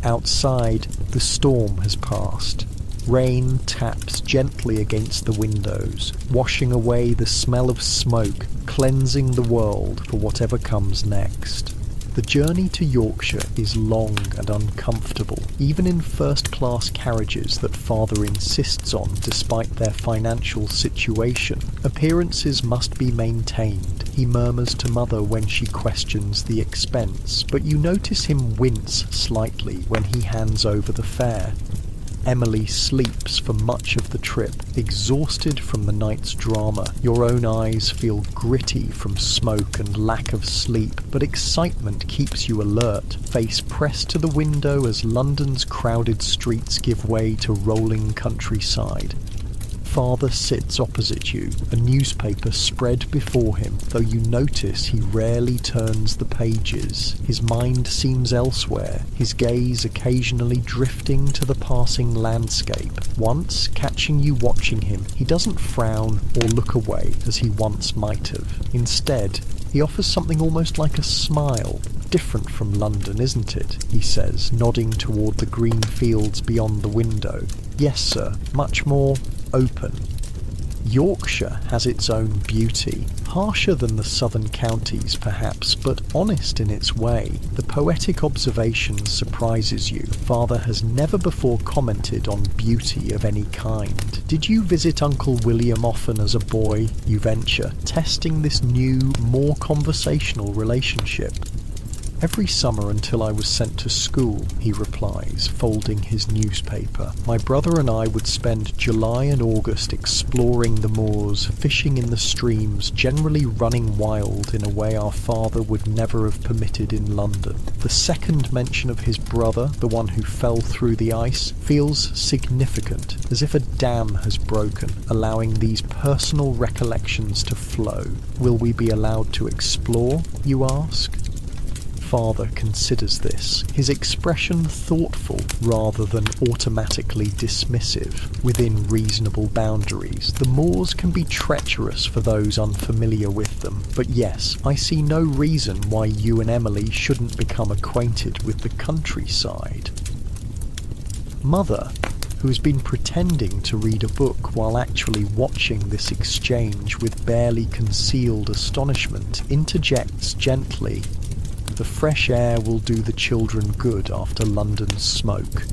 Outside, the storm has passed. Rain taps gently against the windows, washing away the smell of smoke, cleansing the world for whatever comes next. The journey to Yorkshire is long and uncomfortable, even in first-class carriages that father insists on despite their financial situation. Appearances must be maintained, he murmurs to mother when she questions the expense, but you notice him wince slightly when he hands over the fare. Emily sleeps for much of the trip, exhausted from the night's drama. Your own eyes feel gritty from smoke and lack of sleep, but excitement keeps you alert, face pressed to the window as London's crowded streets give way to rolling countryside. Father sits opposite you, a newspaper spread before him, though you notice he rarely turns the pages. His mind seems elsewhere, his gaze occasionally drifting to the passing landscape. Once, catching you watching him, he doesn't frown or look away as he once might have. Instead, he offers something almost like a smile. Different from London, isn't it? He says, nodding toward the green fields beyond the window. Yes, sir, much more open. Yorkshire has its own beauty, harsher than the southern counties perhaps, but honest in its way. The poetic observation surprises you. Father has never before commented on beauty of any kind. Did you visit Uncle William often as a boy? You venture, testing this new, more conversational relationship. Every summer until I was sent to school, he replies, folding his newspaper. My brother and I would spend July and August exploring the moors, fishing in the streams, generally running wild in a way our father would never have permitted in London. The second mention of his brother, the one who fell through the ice, feels significant, as if a dam has broken, allowing these personal recollections to flow. Will we be allowed to explore, you ask? Father considers this, his expression thoughtful rather than automatically dismissive. Within reasonable boundaries, the moors can be treacherous for those unfamiliar with them, but yes, I see no reason why you and Emily shouldn't become acquainted with the countryside. Mother, who has been pretending to read a book while actually watching this exchange with barely concealed astonishment, interjects gently, "The fresh air will do the children good after London's smoke."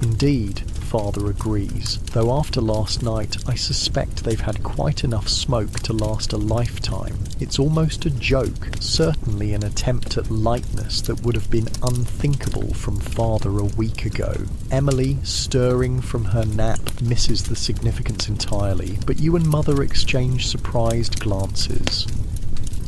Indeed, Father agrees, though after last night I suspect they've had quite enough smoke to last a lifetime. It's almost a joke, certainly an attempt at lightness that would have been unthinkable from Father a week ago. Emily, stirring from her nap, misses the significance entirely, but you and Mother exchange surprised glances.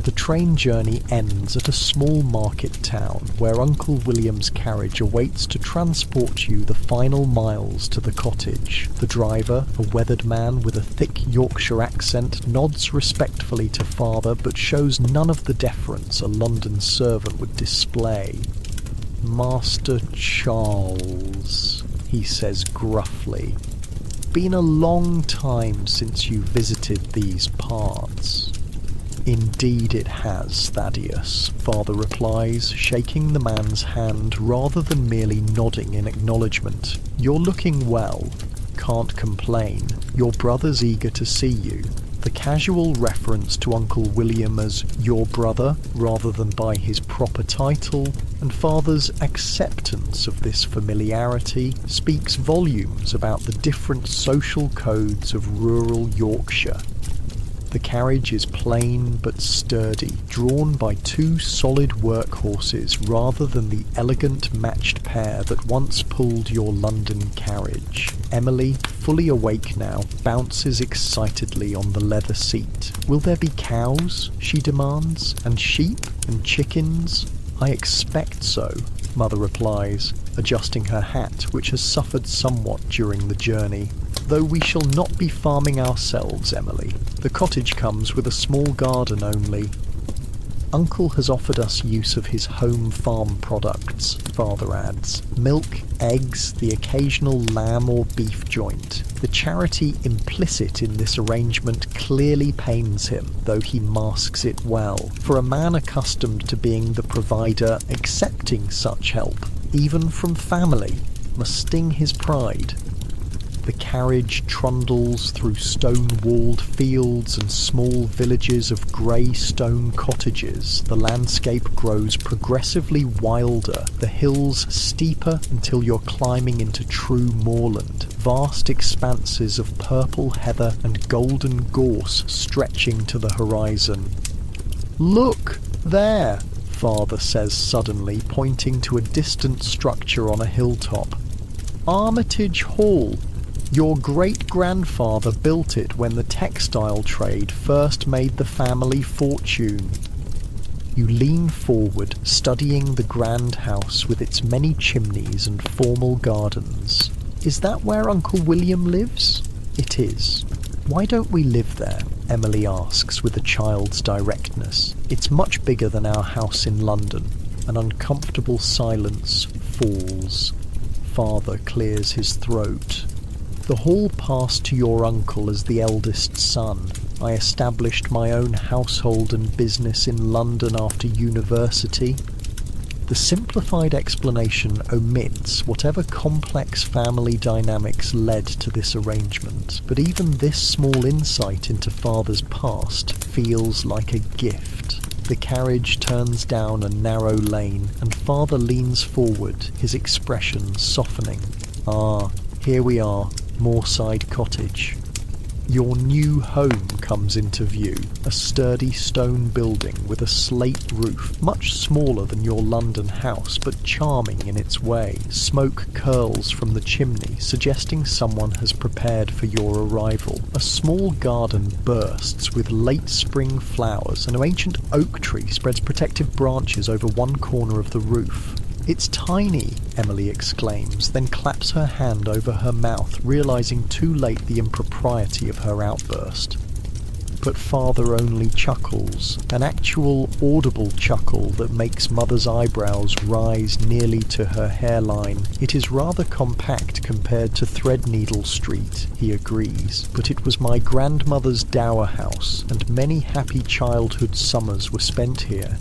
The train journey ends at a small market town where Uncle William's carriage awaits to transport you the final miles to the cottage. The driver, a weathered man with a thick Yorkshire accent, nods respectfully to Father but shows none of the deference a London servant would display. "Master Charles," he says gruffly. "Been a long time since you visited these parts." "Indeed it has, Thaddeus," Father replies, shaking the man's hand rather than merely nodding in acknowledgement. "You're looking well. Can't complain. Your brother's eager to see you." The casual reference to Uncle William as "your brother" rather than by his proper title, and Father's acceptance of this familiarity, speaks volumes about the different social codes of rural Yorkshire. The carriage is plain but sturdy, drawn by two solid workhorses rather than the elegant matched pair that once pulled your London carriage. Emily, fully awake now, bounces excitedly on the leather seat. "Will there be cows?" she demands. "And sheep? And chickens?" "I expect so," Mother replies, adjusting her hat, which has suffered somewhat during the journey. "Though we shall not be farming ourselves, Emily. The cottage comes with a small garden only. Uncle has offered us use of his home farm products," Father adds. "Milk, eggs, the occasional lamb or beef joint." The charity implicit in this arrangement clearly pains him, though he masks it well. For a man accustomed to being the provider, accepting such help, even from family, must sting his pride. The carriage trundles through stone-walled fields and small villages of grey stone cottages. The landscape grows progressively wilder, the hills steeper until you're climbing into true moorland. Vast expanses of purple heather and golden gorse stretching to the horizon. "Look, there!" Father says suddenly, pointing to a distant structure on a hilltop. "Armitage Hall. Your great-grandfather built it when the textile trade first made the family fortune." You lean forward, studying the grand house with its many chimneys and formal gardens. "Is that where Uncle William lives?" It is. Why don't we live there? Emily asks with a child's directness. It's much bigger than our house in London. An uncomfortable silence falls. Father clears his throat. The hall passed to your uncle as the eldest son. I established my own household and business in London after university. The simplified explanation omits whatever complex family dynamics led to this arrangement, but even this small insight into Father's past feels like a gift. The carriage turns down a narrow lane, and Father leans forward, his expression softening. Ah, here we are, Moorside Cottage. Your new home comes into view, a sturdy stone building with a slate roof, much smaller than your London house, but charming in its way. Smoke curls from the chimney, suggesting someone has prepared for your arrival. A small garden bursts with late spring flowers, and an ancient oak tree spreads protective branches over one corner of the roof. It's tiny, Emily exclaims, then claps her hand over her mouth, realizing too late the impropriety of her outburst. But Father only chuckles, an actual audible chuckle that makes Mother's eyebrows rise nearly to her hairline. It is rather compact compared to Threadneedle Street, he agrees, but it was my grandmother's dower house, and many happy childhood summers were spent here.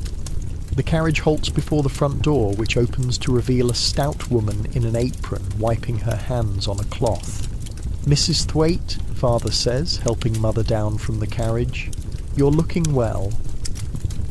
The carriage halts before the front door, which opens to reveal a stout woman in an apron wiping her hands on a cloth. "Mrs. Thwaite," Father says, helping Mother down from the carriage. "You're looking well."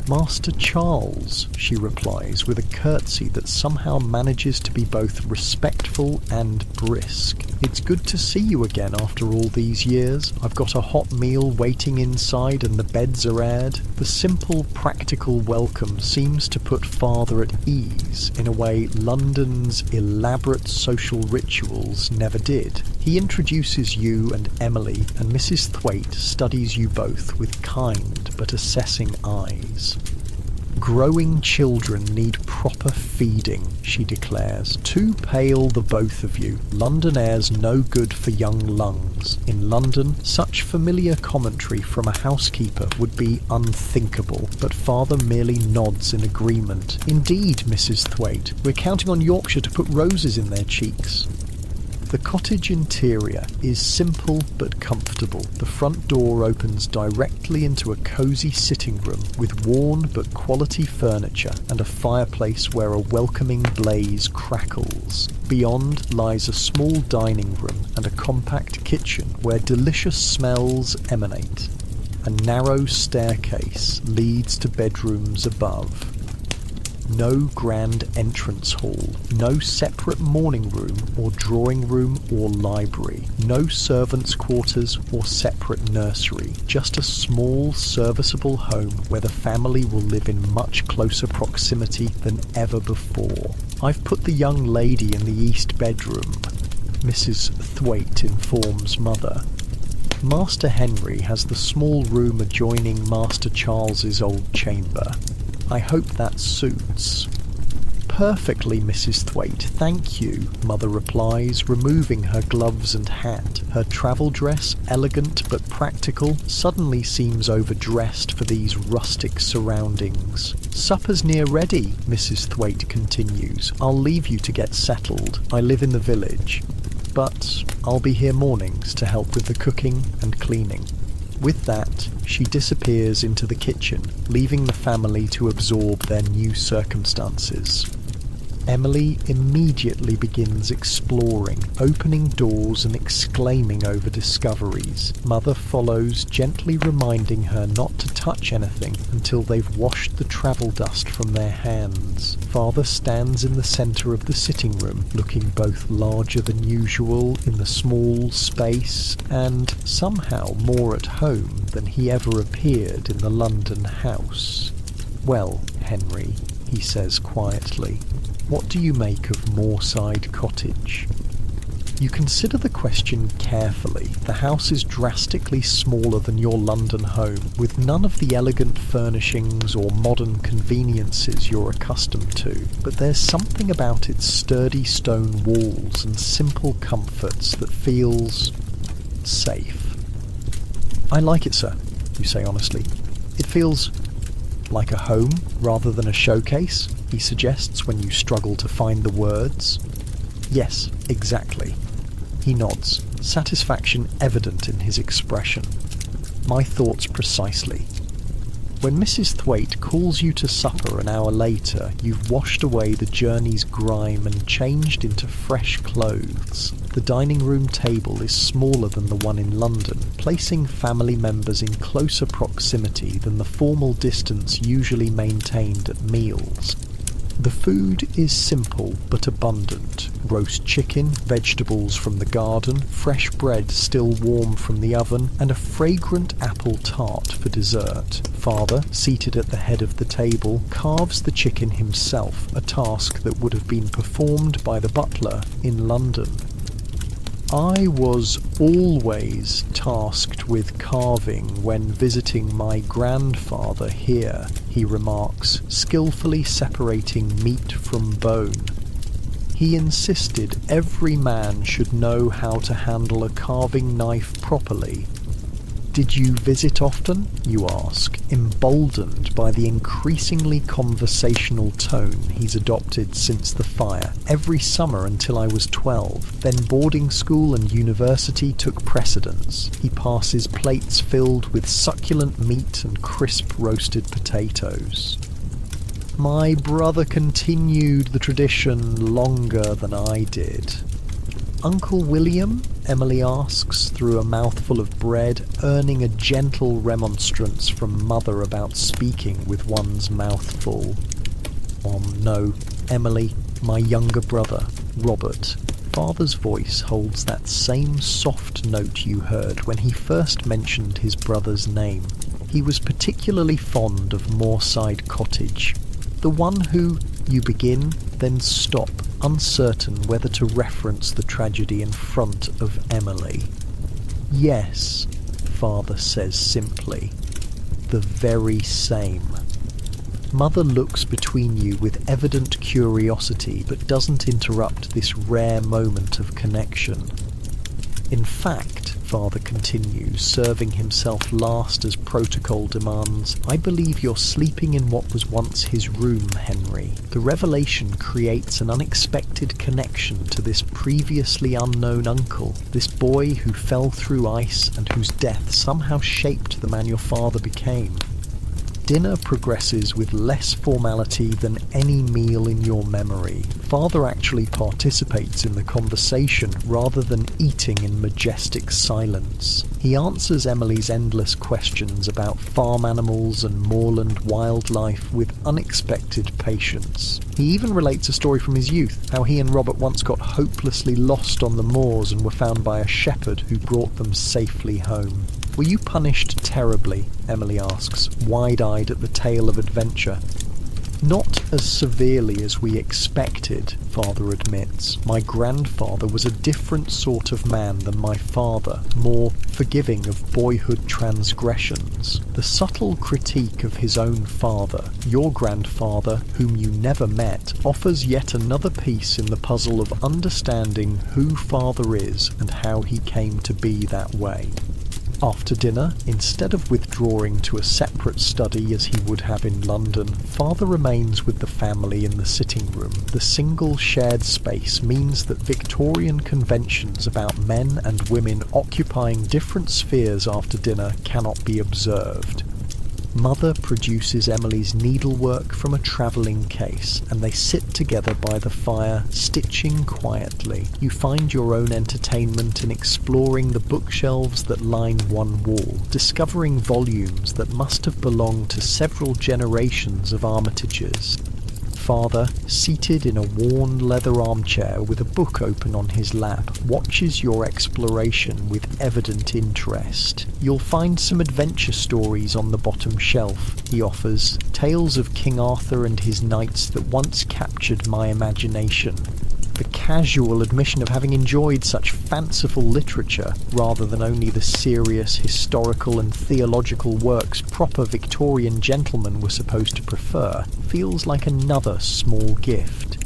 "Master Charles," she replies with a curtsy that somehow manages to be both respectful and brisk. "It's good to see you again after all these years. I've got a hot meal waiting inside and the beds are aired." The simple, practical welcome seems to put Father at ease in a way London's elaborate social rituals never did. He introduces you and Emily, and Mrs. Thwaite studies you both with kind but assessing eyes. "Growing children need proper feeding," she declares. "Too pale, the both of you. London air's no good for young lungs. In London, such familiar commentary from a housekeeper would be unthinkable." But Father merely nods in agreement. "Indeed, Mrs. Thwaite, we're counting on Yorkshire to put roses in their cheeks." The cottage interior is simple but comfortable. The front door opens directly into a cosy sitting room with worn but quality furniture and a fireplace where a welcoming blaze crackles. Beyond lies a small dining room and a compact kitchen where delicious smells emanate. A narrow staircase leads to bedrooms above. No grand entrance hall, no separate morning room or drawing room or library, no servants' quarters or separate nursery, just a small serviceable home where the family will live in much closer proximity than ever before. "I've put the young lady in the east bedroom," Mrs. Thwaite informs Mother. Master Henry has the small room adjoining Master Charles's old chamber. "I hope that suits." "Perfectly, Mrs. Thwaite, thank you," Mother replies, removing her gloves and hat. Her travel dress, elegant but practical, suddenly seems overdressed for these rustic surroundings. "Supper's near ready," Mrs. Thwaite continues. "I'll leave you to get settled. I live in the village, but I'll be here mornings to help with the cooking and cleaning." With that, she disappears into the kitchen, leaving the family to absorb their new circumstances. Emily immediately begins exploring, opening doors and exclaiming over discoveries. Mother follows, gently reminding her not to touch anything until they've washed the travel dust from their hands. Father stands in the centre of the sitting room, looking both larger than usual in the small space and somehow more at home than he ever appeared in the London house. "Well, Henry," he says quietly, "what do you make of Moorside Cottage?" You consider the question carefully. The house is drastically smaller than your London home, with none of the elegant furnishings or modern conveniences you're accustomed to, but there's something about its sturdy stone walls and simple comforts that feels felt safe. "I like it, sir," you say honestly. "It feels like a home rather than a showcase," he suggests when you struggle to find the words. "Yes, exactly." He nods, satisfaction evident in his expression. "My thoughts precisely." When Mrs. Thwaite calls you to supper an hour later, you've washed away the journey's grime and changed into fresh clothes. The dining room table is smaller than the one in London, placing family members in closer proximity than the formal distance usually maintained at meals. The food is simple but abundant. Roast chicken, vegetables from the garden, fresh bread still warm from the oven, and a fragrant apple tart for dessert. Father, seated at the head of the table, carves the chicken himself, a task that would have been performed by the butler in London. "I was always tasked with carving when visiting my grandfather here," he remarks, skillfully separating meat from bone. "He insisted every man should know how to handle a carving knife properly." "Did you visit often?" you ask, emboldened by the increasingly conversational tone he's adopted since the fire. "Every summer until I was 12. Then boarding school and university took precedence." He passes plates filled with succulent meat and crisp roasted potatoes. "My brother continued the tradition longer than I did." "Uncle William?" Emily asks through a mouthful of bread, earning a gentle remonstrance from Mother about speaking with one's mouth full. No, Emily, my younger brother, Robert." Father's voice holds that same soft note you heard when he first mentioned his brother's name. He was particularly fond of Moorside Cottage. "The one who," you begin, then stop, uncertain whether to reference the tragedy in front of Emily. "Yes," Father says simply. "The very same." Mother looks between you with evident curiosity, but doesn't interrupt this rare moment of connection. "In fact," Father continues, serving himself last as protocol demands, "I believe you're sleeping in what was once his room, Henry." The revelation creates an unexpected connection to this previously unknown uncle, this boy who fell through ice and whose death somehow shaped the man your father became. Dinner progresses with less formality than any meal in your memory. Father actually participates in the conversation rather than eating in majestic silence. He answers Emily's endless questions about farm animals and moorland wildlife with unexpected patience. He even relates a story from his youth, how he and Robert once got hopelessly lost on the moors and were found by a shepherd who brought them safely home. "Were you punished terribly?" Emily asks, wide-eyed at the tale of adventure. "Not as severely as we expected," Father admits. "My grandfather was a different sort of man than my father, more forgiving of boyhood transgressions." The subtle critique of his own father, your grandfather, whom you never met, offers yet another piece in the puzzle of understanding who Father is and how he came to be that way. After dinner, instead of withdrawing to a separate study as he would have in London, Father remains with the family in the sitting room. The single shared space means that Victorian conventions about men and women occupying different spheres after dinner cannot be observed. Mother produces Emily's needlework from a travelling case, and they sit together by the fire, stitching quietly. You find your own entertainment in exploring the bookshelves that line one wall, discovering volumes that must have belonged to several generations of Armitages. Father, seated in a worn leather armchair with a book open on his lap, watches your exploration with evident interest. "You'll find some adventure stories on the bottom shelf," he offers, "tales of King Arthur and his knights that once captured my imagination." The casual admission of having enjoyed such fanciful literature, rather than only the serious historical and theological works proper Victorian gentlemen were supposed to prefer, feels like another small gift.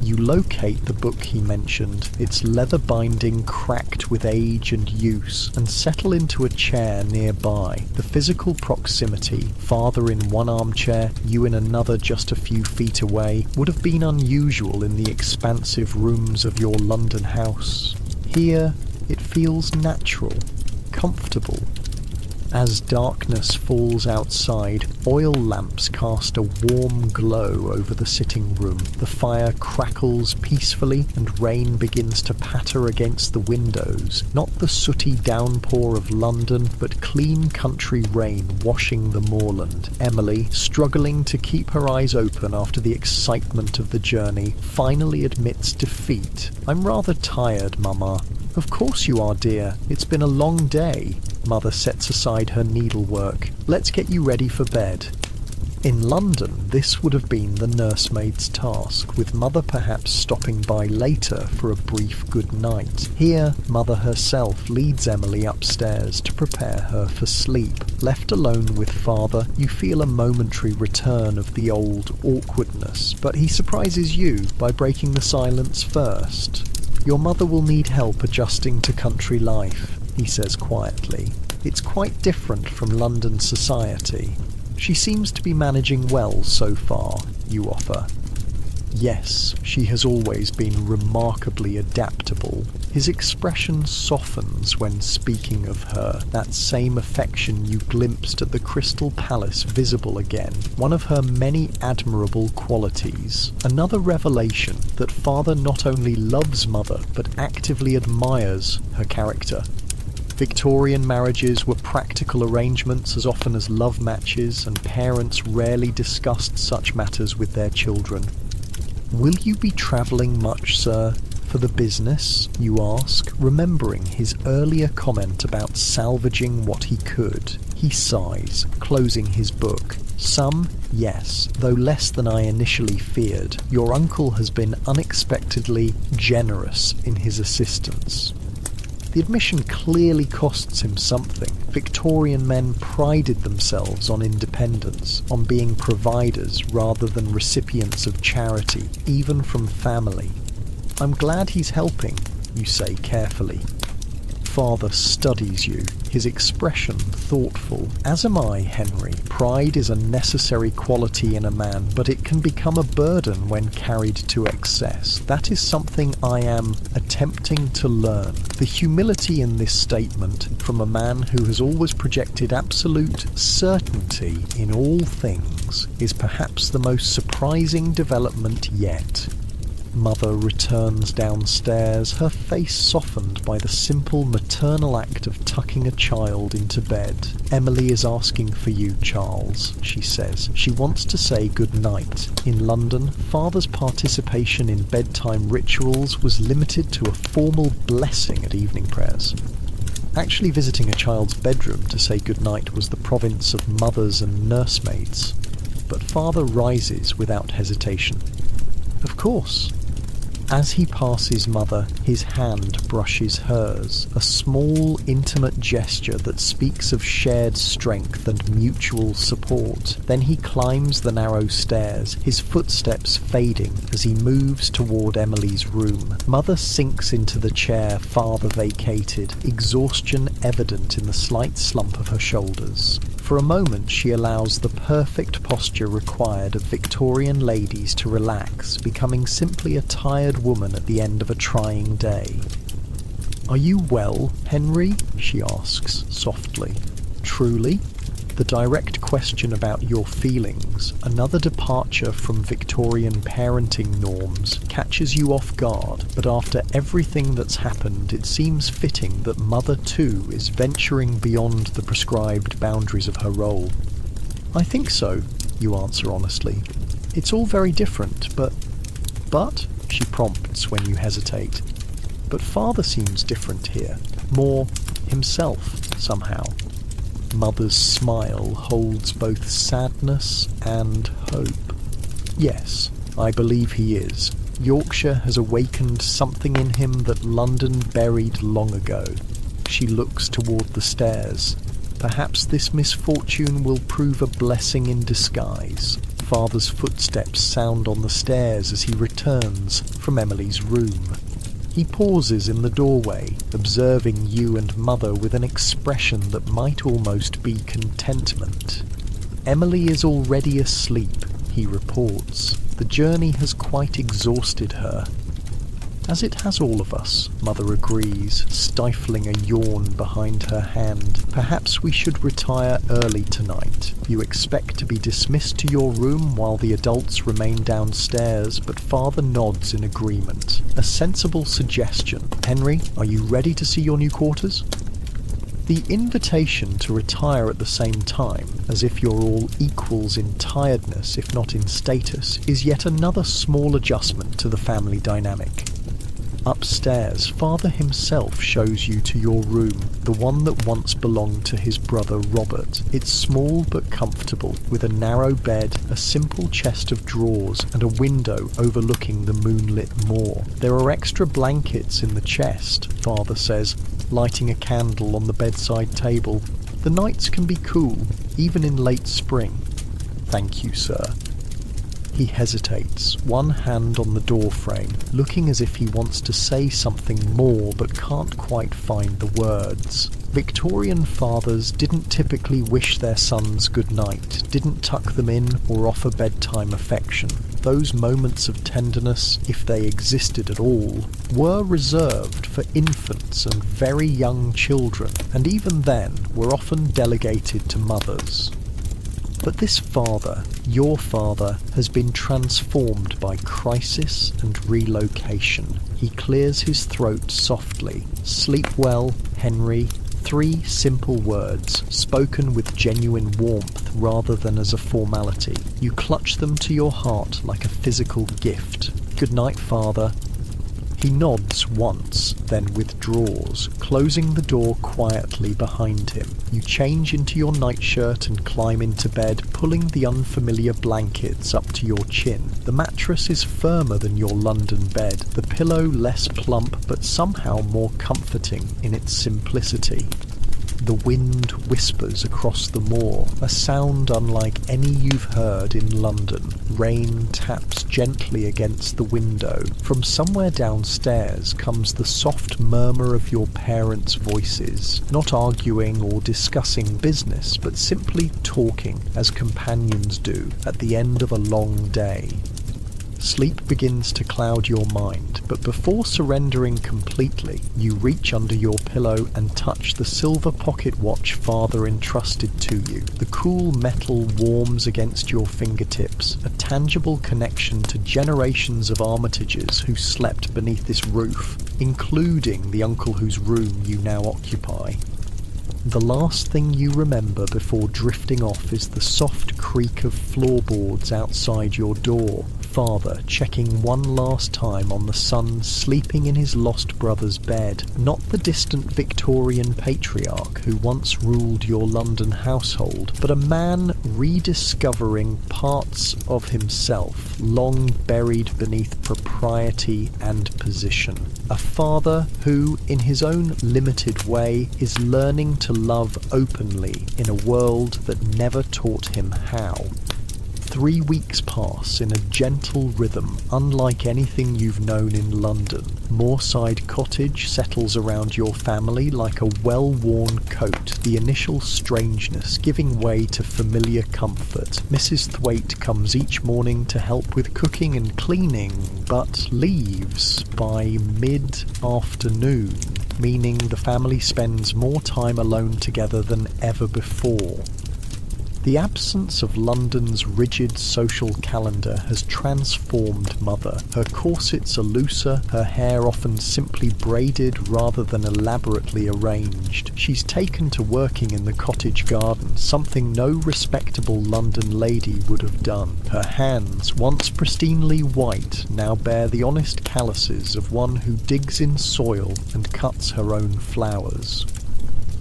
You locate the book he mentioned, its leather binding cracked with age and use, and settle into a chair nearby. The physical proximity, father in one armchair, you in another just a few feet away, would have been unusual in the expansive rooms of your London house. Here, it feels natural, comfortable. As darkness falls outside, oil lamps cast a warm glow over the sitting room. The fire crackles peacefully and rain begins to patter against the windows. Not the sooty downpour of London, but clean country rain washing the moorland. Emily, struggling to keep her eyes open after the excitement of the journey, finally admits defeat. "I'm rather tired, Mama." "Of course you are, dear. It's been a long day." Mother sets aside her needlework. "Let's get you ready for bed." In London, this would have been the nursemaid's task, with Mother perhaps stopping by later for a brief good night. Here, Mother herself leads Emily upstairs to prepare her for sleep. Left alone with Father, you feel a momentary return of the old awkwardness, but he surprises you by breaking the silence first. "Your mother will need help adjusting to country life," he says quietly. "It's quite different from London society. She seems to be managing well so far," you offer. "Yes, she has always been remarkably adaptable." His expression softens when speaking of her, that same affection you glimpsed at the Crystal Palace visible again, one of her many admirable qualities. Another revelation that Father not only loves Mother, but actively admires her character. Victorian marriages were practical arrangements as often as love matches, and parents rarely discussed such matters with their children. "Will you be travelling much, sir, for the business?" you ask, remembering his earlier comment about salvaging what he could. He sighs, closing his book. "Some, yes, though less than I initially feared. Your uncle has been unexpectedly generous in his assistance." The admission clearly costs him something. Victorian men prided themselves on independence, on being providers rather than recipients of charity, even from family. "I'm glad he's helping," you say carefully. Father studies you, his expression thoughtful. "As am I, Henry. Pride is a necessary quality in a man, but it can become a burden when carried to excess. That is something I am attempting to learn." The humility in this statement, from a man who has always projected absolute certainty in all things, is perhaps the most surprising development yet. Mother returns downstairs, her face softened by the simple maternal act of tucking a child into bed. "Emily is asking for you, Charles," she says. "She wants to say good night." In London, Father's participation in bedtime rituals was limited to a formal blessing at evening prayers. Actually visiting a child's bedroom to say good night was the province of mothers and nursemaids. But Father rises without hesitation. "Of course." As he passes Mother, his hand brushes hers, a small, intimate gesture that speaks of shared strength and mutual support. Then he climbs the narrow stairs, his footsteps fading as he moves toward Emily's room. Mother sinks into the chair Father vacated, exhaustion evident in the slight slump of her shoulders. For a moment she allows the perfect posture required of Victorian ladies to relax, becoming simply a tired woman at the end of a trying day. "Are you well, Henry?" she asks softly. "Truly?" The direct question about your feelings, another departure from Victorian parenting norms, catches you off guard, but after everything that's happened, it seems fitting that Mother too is venturing beyond the prescribed boundaries of her role. "I think so," you answer honestly. "It's all very different, but..." "But?" she prompts when you hesitate. "But Father seems different here, more himself, somehow." Mother's smile holds both sadness and hope. "Yes, I believe he is. Yorkshire has awakened something in him that London buried long ago." She looks toward the stairs. "Perhaps this misfortune will prove a blessing in disguise." Father's footsteps sound on the stairs as he returns from Emily's room. He pauses in the doorway, observing you and Mother with an expression that might almost be contentment. Emily is already asleep, he reports. The journey has quite exhausted her. As it has all of us, Mother agrees, stifling a yawn behind her hand. Perhaps we should retire early tonight. You expect to be dismissed to your room while the adults remain downstairs, but Father nods in agreement. A sensible suggestion. Henry, are you ready to see your new quarters? The invitation to retire at the same time, as if you're all equals in tiredness if not in status, is yet another small adjustment to the family dynamic. Upstairs, Father himself shows you to your room, the one that once belonged to his brother Robert. It's small but comfortable, with a narrow bed, a simple chest of drawers, and a window overlooking the moonlit moor. There are extra blankets in the chest, Father says, lighting a candle on the bedside table. The nights can be cool, even in late spring. Thank you, sir. He hesitates, one hand on the door frame, looking as if he wants to say something more but can't quite find the words. Victorian fathers didn't typically wish their sons good night, didn't tuck them in or offer bedtime affection. Those moments of tenderness, if they existed at all, were reserved for infants and very young children, and even then were often delegated to mothers. But this father, your father, has been transformed by crisis and relocation. He clears his throat softly. Sleep well, Henry. 3 simple words, spoken with genuine warmth rather than as a formality. You clutch them to your heart like a physical gift. Good night, Father. He nods once, then withdraws, closing the door quietly behind him. You change into your nightshirt and climb into bed, pulling the unfamiliar blankets up to your chin. The mattress is firmer than your London bed, the pillow less plump but somehow more comforting in its simplicity. The wind whispers across the moor, a sound unlike any you've heard in London. Rain taps gently against the window. From somewhere downstairs comes the soft murmur of your parents' voices, not arguing or discussing business, but simply talking as companions do at the end of a long day. Sleep begins to cloud your mind, but before surrendering completely, you reach under your pillow and touch the silver pocket watch Father entrusted to you. The cool metal warms against your fingertips, a tangible connection to generations of Armitages who slept beneath this roof, including the uncle whose room you now occupy. The last thing you remember before drifting off is the soft creak of floorboards outside your door, Father checking one last time on the son sleeping in his lost brother's bed, not the distant Victorian patriarch who once ruled your London household, but a man rediscovering parts of himself long buried beneath propriety and position. A father who, in his own limited way, is learning to love openly in a world that never taught him how. 3 weeks pass in a gentle rhythm, unlike anything you've known in London. Moorside Cottage settles around your family like a well-worn coat, the initial strangeness giving way to familiar comfort. Mrs. Thwaite comes each morning to help with cooking and cleaning, but leaves by mid-afternoon, meaning the family spends more time alone together than ever before. The absence of London's rigid social calendar has transformed Mother. Her corsets are looser, her hair often simply braided rather than elaborately arranged. She's taken to working in the cottage garden, something no respectable London lady would have done. Her hands, once pristinely white, now bear the honest calluses of one who digs in soil and cuts her own flowers.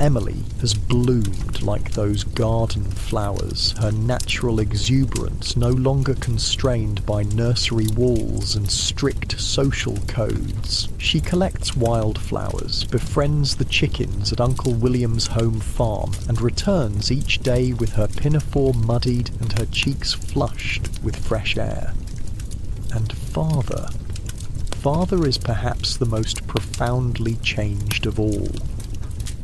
Emily has bloomed like those garden flowers, her natural exuberance no longer constrained by nursery walls and strict social codes. She collects wildflowers, befriends the chickens at Uncle William's home farm, and returns each day with her pinafore muddied and her cheeks flushed with fresh air. And Father is perhaps the most profoundly changed of all.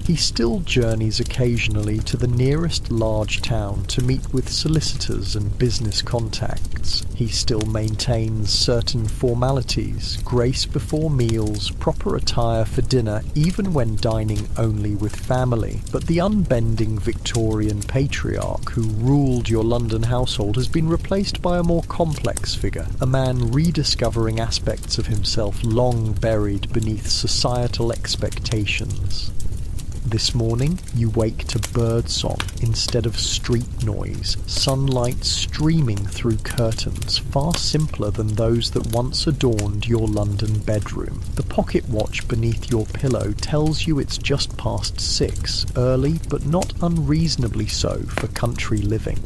He still journeys occasionally to the nearest large town to meet with solicitors and business contacts. He still maintains certain formalities, grace before meals, proper attire for dinner, even when dining only with family. But the unbending Victorian patriarch who ruled your London household has been replaced by a more complex figure, a man rediscovering aspects of himself long buried beneath societal expectations. This morning, you wake to birdsong instead of street noise, sunlight streaming through curtains, far simpler than those that once adorned your London bedroom. The pocket watch beneath your pillow tells you it's just past 6, early but not unreasonably so for country living.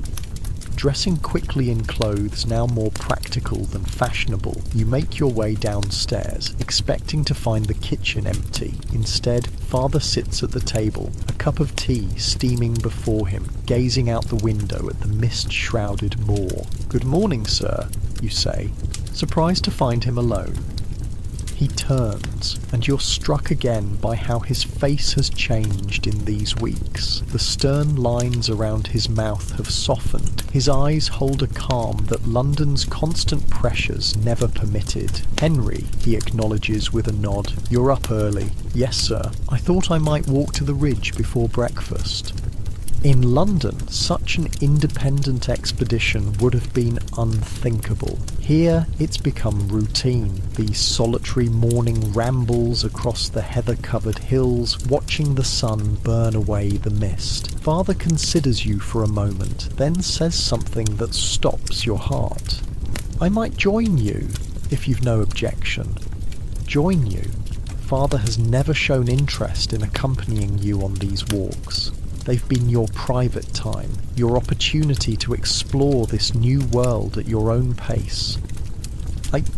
Dressing quickly in clothes now more practical than fashionable, you make your way downstairs, expecting to find the kitchen empty. Instead, Father sits at the table, a cup of tea steaming before him, gazing out the window at the mist-shrouded moor. "Good morning, sir," you say, surprised to find him alone. He turns, and you're struck again by how his face has changed in these weeks. The stern lines around his mouth have softened. His eyes hold a calm that London's constant pressures never permitted. "Henry," he acknowledges with a nod. "You're up early." "Yes, sir. I thought I might walk to the ridge before breakfast." In London, such an independent expedition would have been unthinkable. Here, it's become routine. These solitary morning rambles across the heather-covered hills, watching the sun burn away the mist. Father considers you for a moment, then says something that stops your heart. "I might join you, if you've no objection." Join you? Father has never shown interest in accompanying you on these walks. They've been your private time, your opportunity to explore this new world at your own pace.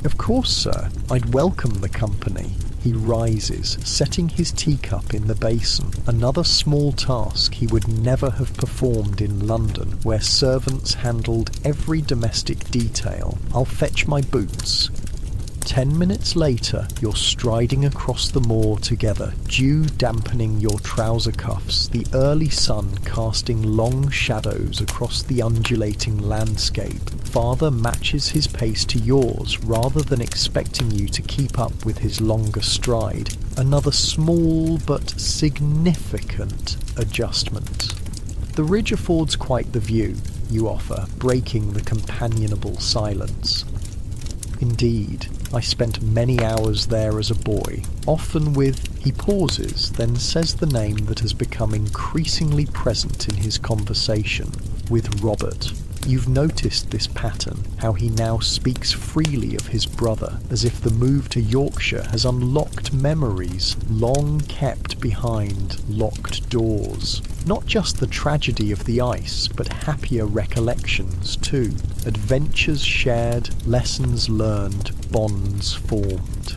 Of course, sir. I'd welcome the company." He rises, setting his teacup in the basin, another small task he would never have performed in London, where servants handled every domestic detail. "I'll fetch my boots." 10 minutes later, you're striding across the moor together, dew dampening your trouser cuffs, the early sun casting long shadows across the undulating landscape. Father matches his pace to yours rather than expecting you to keep up with his longer stride. Another small but significant adjustment. "The ridge affords quite the view," you offer, breaking the companionable silence. "Indeed. I spent many hours there as a boy, often with..." He pauses, then says the name that has become increasingly present in his conversation, "with Robert." You've noticed this pattern, how he now speaks freely of his brother, as if the move to Yorkshire has unlocked memories long kept behind locked doors. Not just the tragedy of the ice, but happier recollections too. Adventures shared, lessons learned, bonds formed.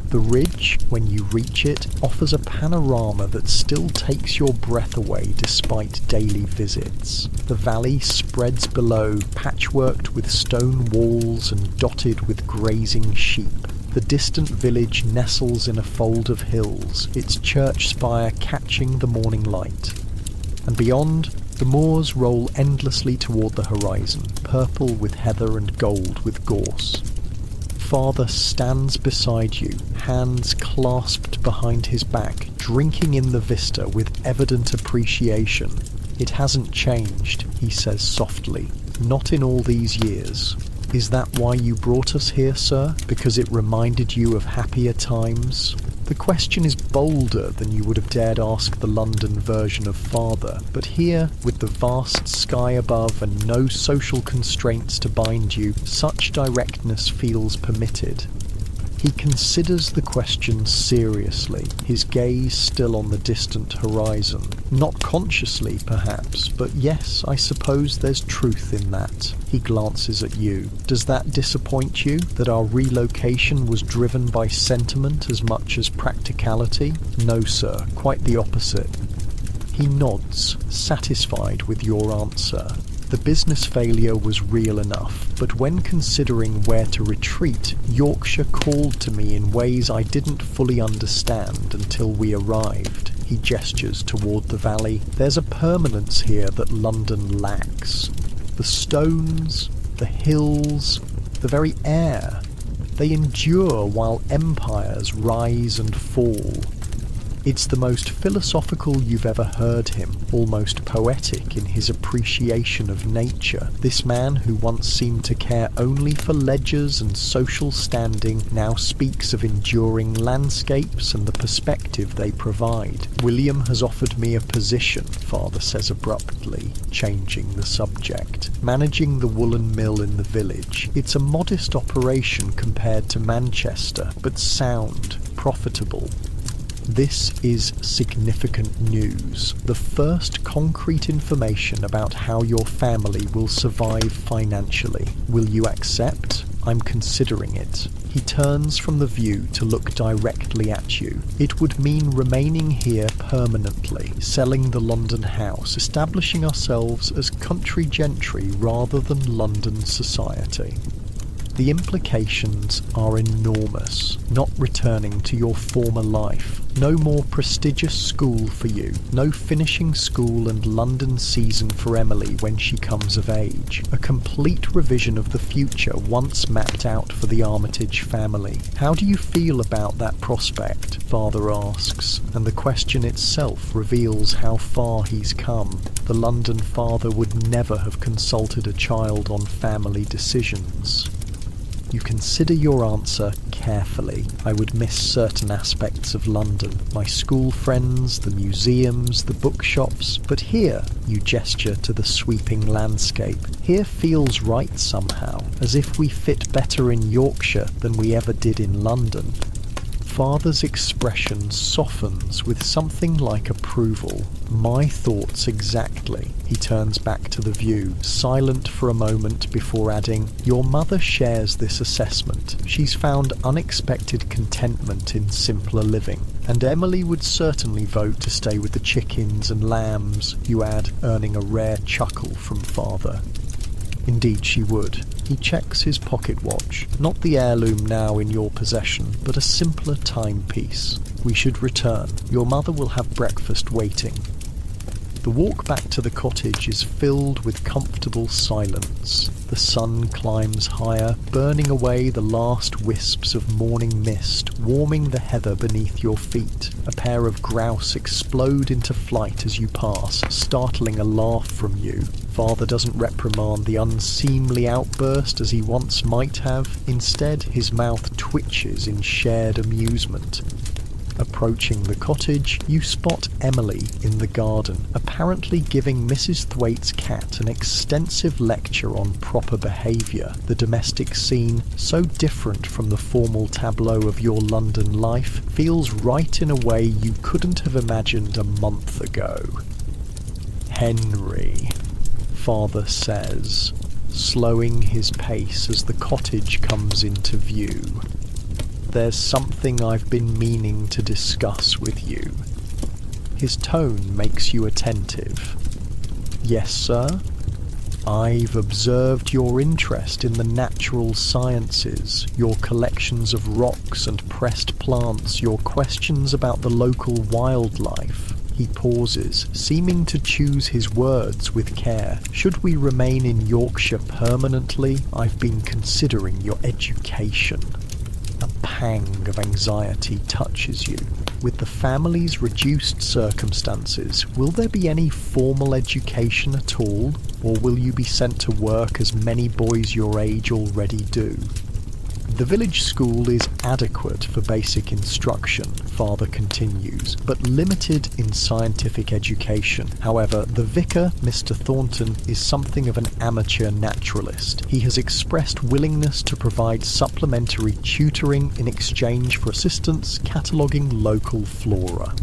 The ridge, when you reach it, offers a panorama that still takes your breath away despite daily visits. The valley spreads below, patchworked with stone walls and dotted with grazing sheep. The distant village nestles in a fold of hills, its church spire catching the morning light. And beyond, the moors roll endlessly toward the horizon, purple with heather and gold with gorse. Father stands beside you, hands clasped behind his back, drinking in the vista with evident appreciation. "It hasn't changed," he says softly. "Not in all these years." "Is that why you brought us here, sir? Because it reminded you of happier times?" The question is bolder than you would have dared ask the London version of Father, but here, with the vast sky above and no social constraints to bind you, such directness feels permitted. He considers the question seriously, his gaze still on the distant horizon. Not consciously, perhaps, but yes, I suppose there's truth in that. He glances at you. Does that disappoint you, that our relocation was driven by sentiment as much as practicality? No, sir, quite the opposite. He nods, satisfied with your answer. The business failure was real enough, but when considering where to retreat, Yorkshire called to me in ways I didn't fully understand until we arrived. He gestures toward the valley. There's a permanence here that London lacks. The stones, the hills, the very air. They endure while empires rise and fall. It's the most philosophical you've ever heard him, almost poetic in his appreciation of nature. This man who once seemed to care only for ledgers and social standing now speaks of enduring landscapes and the perspective they provide. William has offered me a position, father says abruptly, changing the subject. Managing the woolen mill in the village. It's a modest operation compared to Manchester, but sound, profitable. This is significant news. The first concrete information about how your family will survive financially. Will you accept? I'm considering it. He turns from the view to look directly at you. It would mean remaining here permanently, selling the London house, establishing ourselves as country gentry rather than London society. The implications are enormous. Not returning to your former life. No more prestigious school for you. No finishing school and London season for Emily when she comes of age. A complete revision of the future once mapped out for the Armitage family. How do you feel about that prospect? Father asks, and the question itself reveals how far he's come. The London father would never have consulted a child on family decisions. You consider your answer carefully. I would miss certain aspects of London. My school friends, the museums, the bookshops. But here, you gesture to the sweeping landscape. Here feels right somehow, as if we fit better in Yorkshire than we ever did in London. Father's expression softens with something like approval. My thoughts exactly. He turns back to the view, silent for a moment before adding, your mother shares this assessment. She's found unexpected contentment in simpler living. And Emily would certainly vote to stay with the chickens and lambs, you add, earning a rare chuckle from father. Indeed she would. He checks his pocket watch, not the heirloom now in your possession, but a simpler timepiece. We should return. Your mother will have breakfast waiting. The walk back to the cottage is filled with comfortable silence. The sun climbs higher, burning away the last wisps of morning mist, warming the heather beneath your feet. A pair of grouse explode into flight as you pass, startling a laugh from you. Father doesn't reprimand the unseemly outburst as he once might have. Instead, his mouth twitches in shared amusement. Approaching the cottage, you spot Emily in the garden, apparently giving Mrs. Thwaites' cat an extensive lecture on proper behaviour. The domestic scene, so different from the formal tableau of your London life, feels right in a way you couldn't have imagined a month ago. Henry, Father says, slowing his pace as the cottage comes into view. There's something I've been meaning to discuss with you. His tone makes you attentive. Yes, sir? I've observed your interest in the natural sciences, your collections of rocks and pressed plants, your questions about the local wildlife. He pauses, seeming to choose his words with care. Should we remain in Yorkshire permanently, I've been considering your education. A pang of anxiety touches you. With the family's reduced circumstances, will there be any formal education at all, or will you be sent to work as many boys your age already do? The village school is adequate for basic instruction, Father continues, but limited in scientific education. However, the vicar, Mr. Thornton, is something of an amateur naturalist. He has expressed willingness to provide supplementary tutoring in exchange for assistance cataloguing local flora.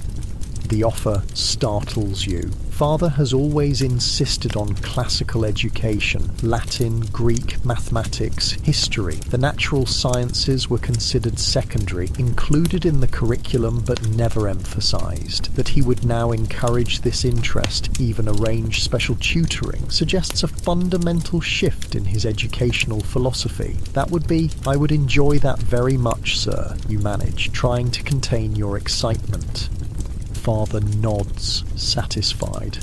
The offer startles you. Father has always insisted on classical education. Latin, Greek, mathematics, history. The natural sciences were considered secondary, included in the curriculum but never emphasized. That he would now encourage this interest, even arrange special tutoring, suggests a fundamental shift in his educational philosophy. That would be, "I would enjoy that very much, sir," you manage, trying to contain your excitement. Father nods, satisfied.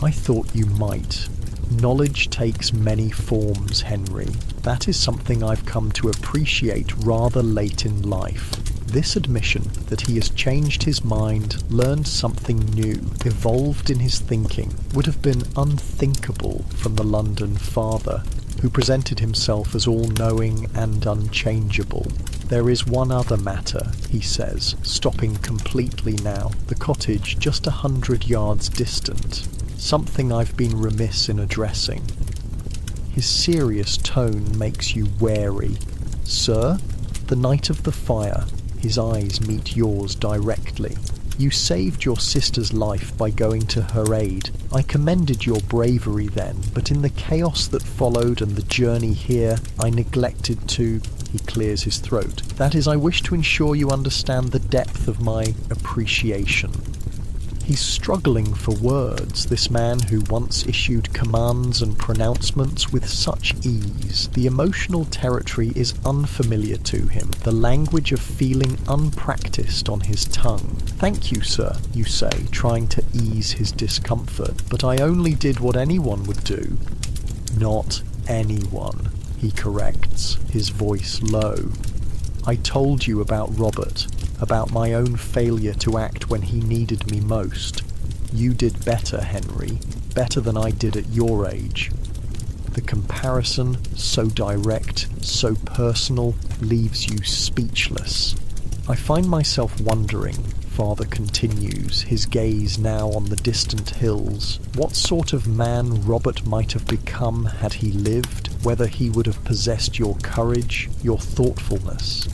"I thought you might. Knowledge takes many forms, Henry. That is something I've come to appreciate rather late in life." This admission that he has changed his mind, learned something new, evolved in his thinking, would have been unthinkable from the London father, who presented himself as all-knowing and unchangeable. "There is one other matter," he says, stopping completely now, the cottage just 100 yards distant. "Something I've been remiss in addressing." His serious tone makes you wary. "Sir, the night of the fire," his eyes meet yours directly. "You saved your sister's life by going to her aid. I commended your bravery then, but in the chaos that followed and the journey here, I neglected to..." He clears his throat. "That is, I wish to ensure you understand the depth of my appreciation." He's struggling for words, this man who once issued commands and pronouncements with such ease. The emotional territory is unfamiliar to him, the language of feeling unpracticed on his tongue. "Thank you, sir," you say, trying to ease his discomfort, "but I only did what anyone would do." "Not anyone," he corrects, his voice low. "I told you about Robert, about my own failure to act when he needed me most. You did better, Henry, better than I did at your age." The comparison, so direct, so personal, leaves you speechless. "I find myself wondering," Father continues, his gaze now on the distant hills, "what sort of man Robert might have become had he lived, whether he would have possessed your courage, your thoughtfulness."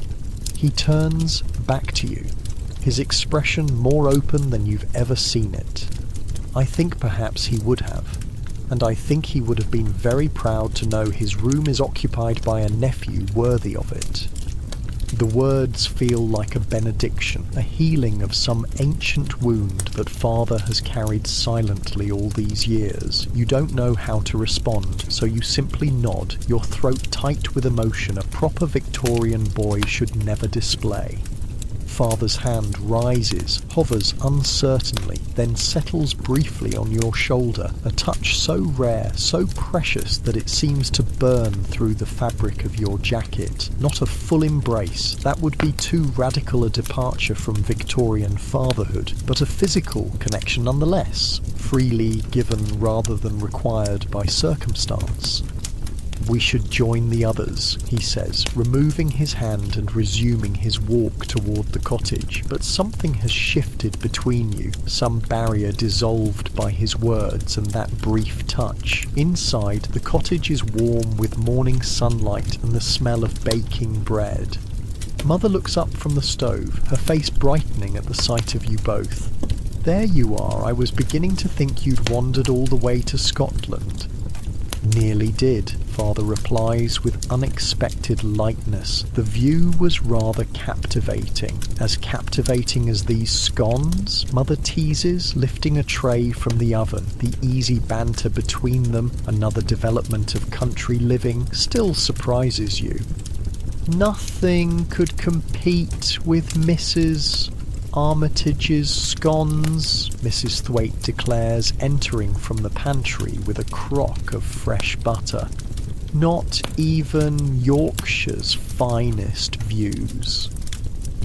He turns back to you, his expression more open than you've ever seen it. "I think perhaps he would have, and I think he would have been very proud to know his room is occupied by a nephew worthy of it." The words feel like a benediction, a healing of some ancient wound that Father has carried silently all these years. You don't know how to respond, so you simply nod, your throat tight with emotion a proper Victorian boy should never display. Father's hand rises, hovers uncertainly, then settles briefly on your shoulder, a touch so rare, so precious that it seems to burn through the fabric of your jacket. Not a full embrace, that would be too radical a departure from Victorian fatherhood, but a physical connection nonetheless, freely given rather than required by circumstance. "We should join the others," he says, removing his hand and resuming his walk toward the cottage. But something has shifted between you, some barrier dissolved by his words and that brief touch. Inside, the cottage is warm with morning sunlight and the smell of baking bread. Mother looks up from the stove, her face brightening at the sight of you both. "There you are. I was beginning to think you'd wandered all the way to Scotland." "Nearly did," Father replies with unexpected lightness. "The view was rather captivating as these scones," Mother teases, lifting a tray from the oven. The easy banter between them, another development of country living, still surprises you. "Nothing could compete with Mrs. Armitage's scones," Mrs. Thwaite declares, entering from the pantry with a crock of fresh butter. "Not even Yorkshire's finest views."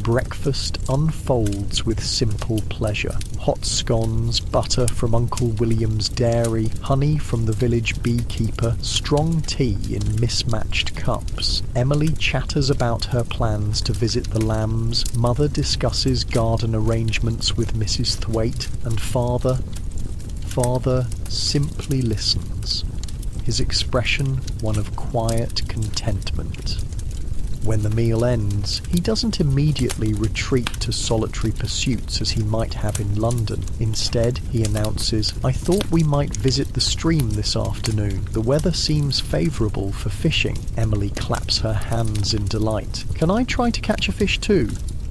Breakfast unfolds with simple pleasure. Hot scones, butter from Uncle William's dairy, honey from the village beekeeper, strong tea in mismatched cups. Emily chatters about her plans to visit the lambs, mother discusses garden arrangements with Mrs. Thwaite, and father simply listens, his expression one of quiet contentment. When the meal ends, he doesn't immediately retreat to solitary pursuits as he might have in London. Instead, he announces, "I thought we might visit the stream this afternoon. The weather seems favourable for fishing." Emily claps her hands in delight. "Can I try to catch a fish too?"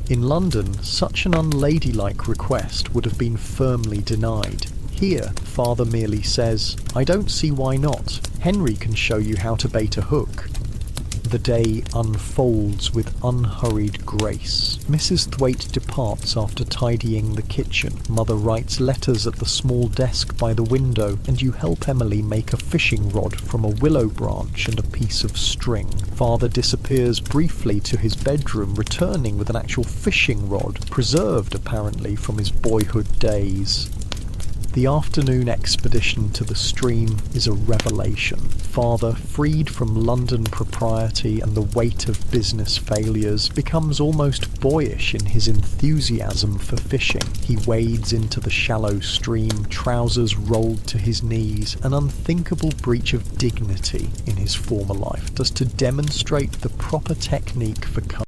In London, such an unladylike request would have been firmly denied. Here, father merely says, "I don't see why not. Henry can show you how to bait a hook." The day unfolds with unhurried grace. Mrs. Thwaite departs after tidying the kitchen. Mother writes letters at the small desk by the window, and you help Emily make a fishing rod from a willow branch and a piece of string. Father disappears briefly to his bedroom, returning with an actual fishing rod, preserved apparently from his boyhood days. The afternoon expedition to the stream is a revelation. Father, freed from London propriety and the weight of business failures, becomes almost boyish in his enthusiasm for fishing. He wades into the shallow stream, trousers rolled to his knees, an unthinkable breach of dignity in his former life, just to demonstrate the proper technique for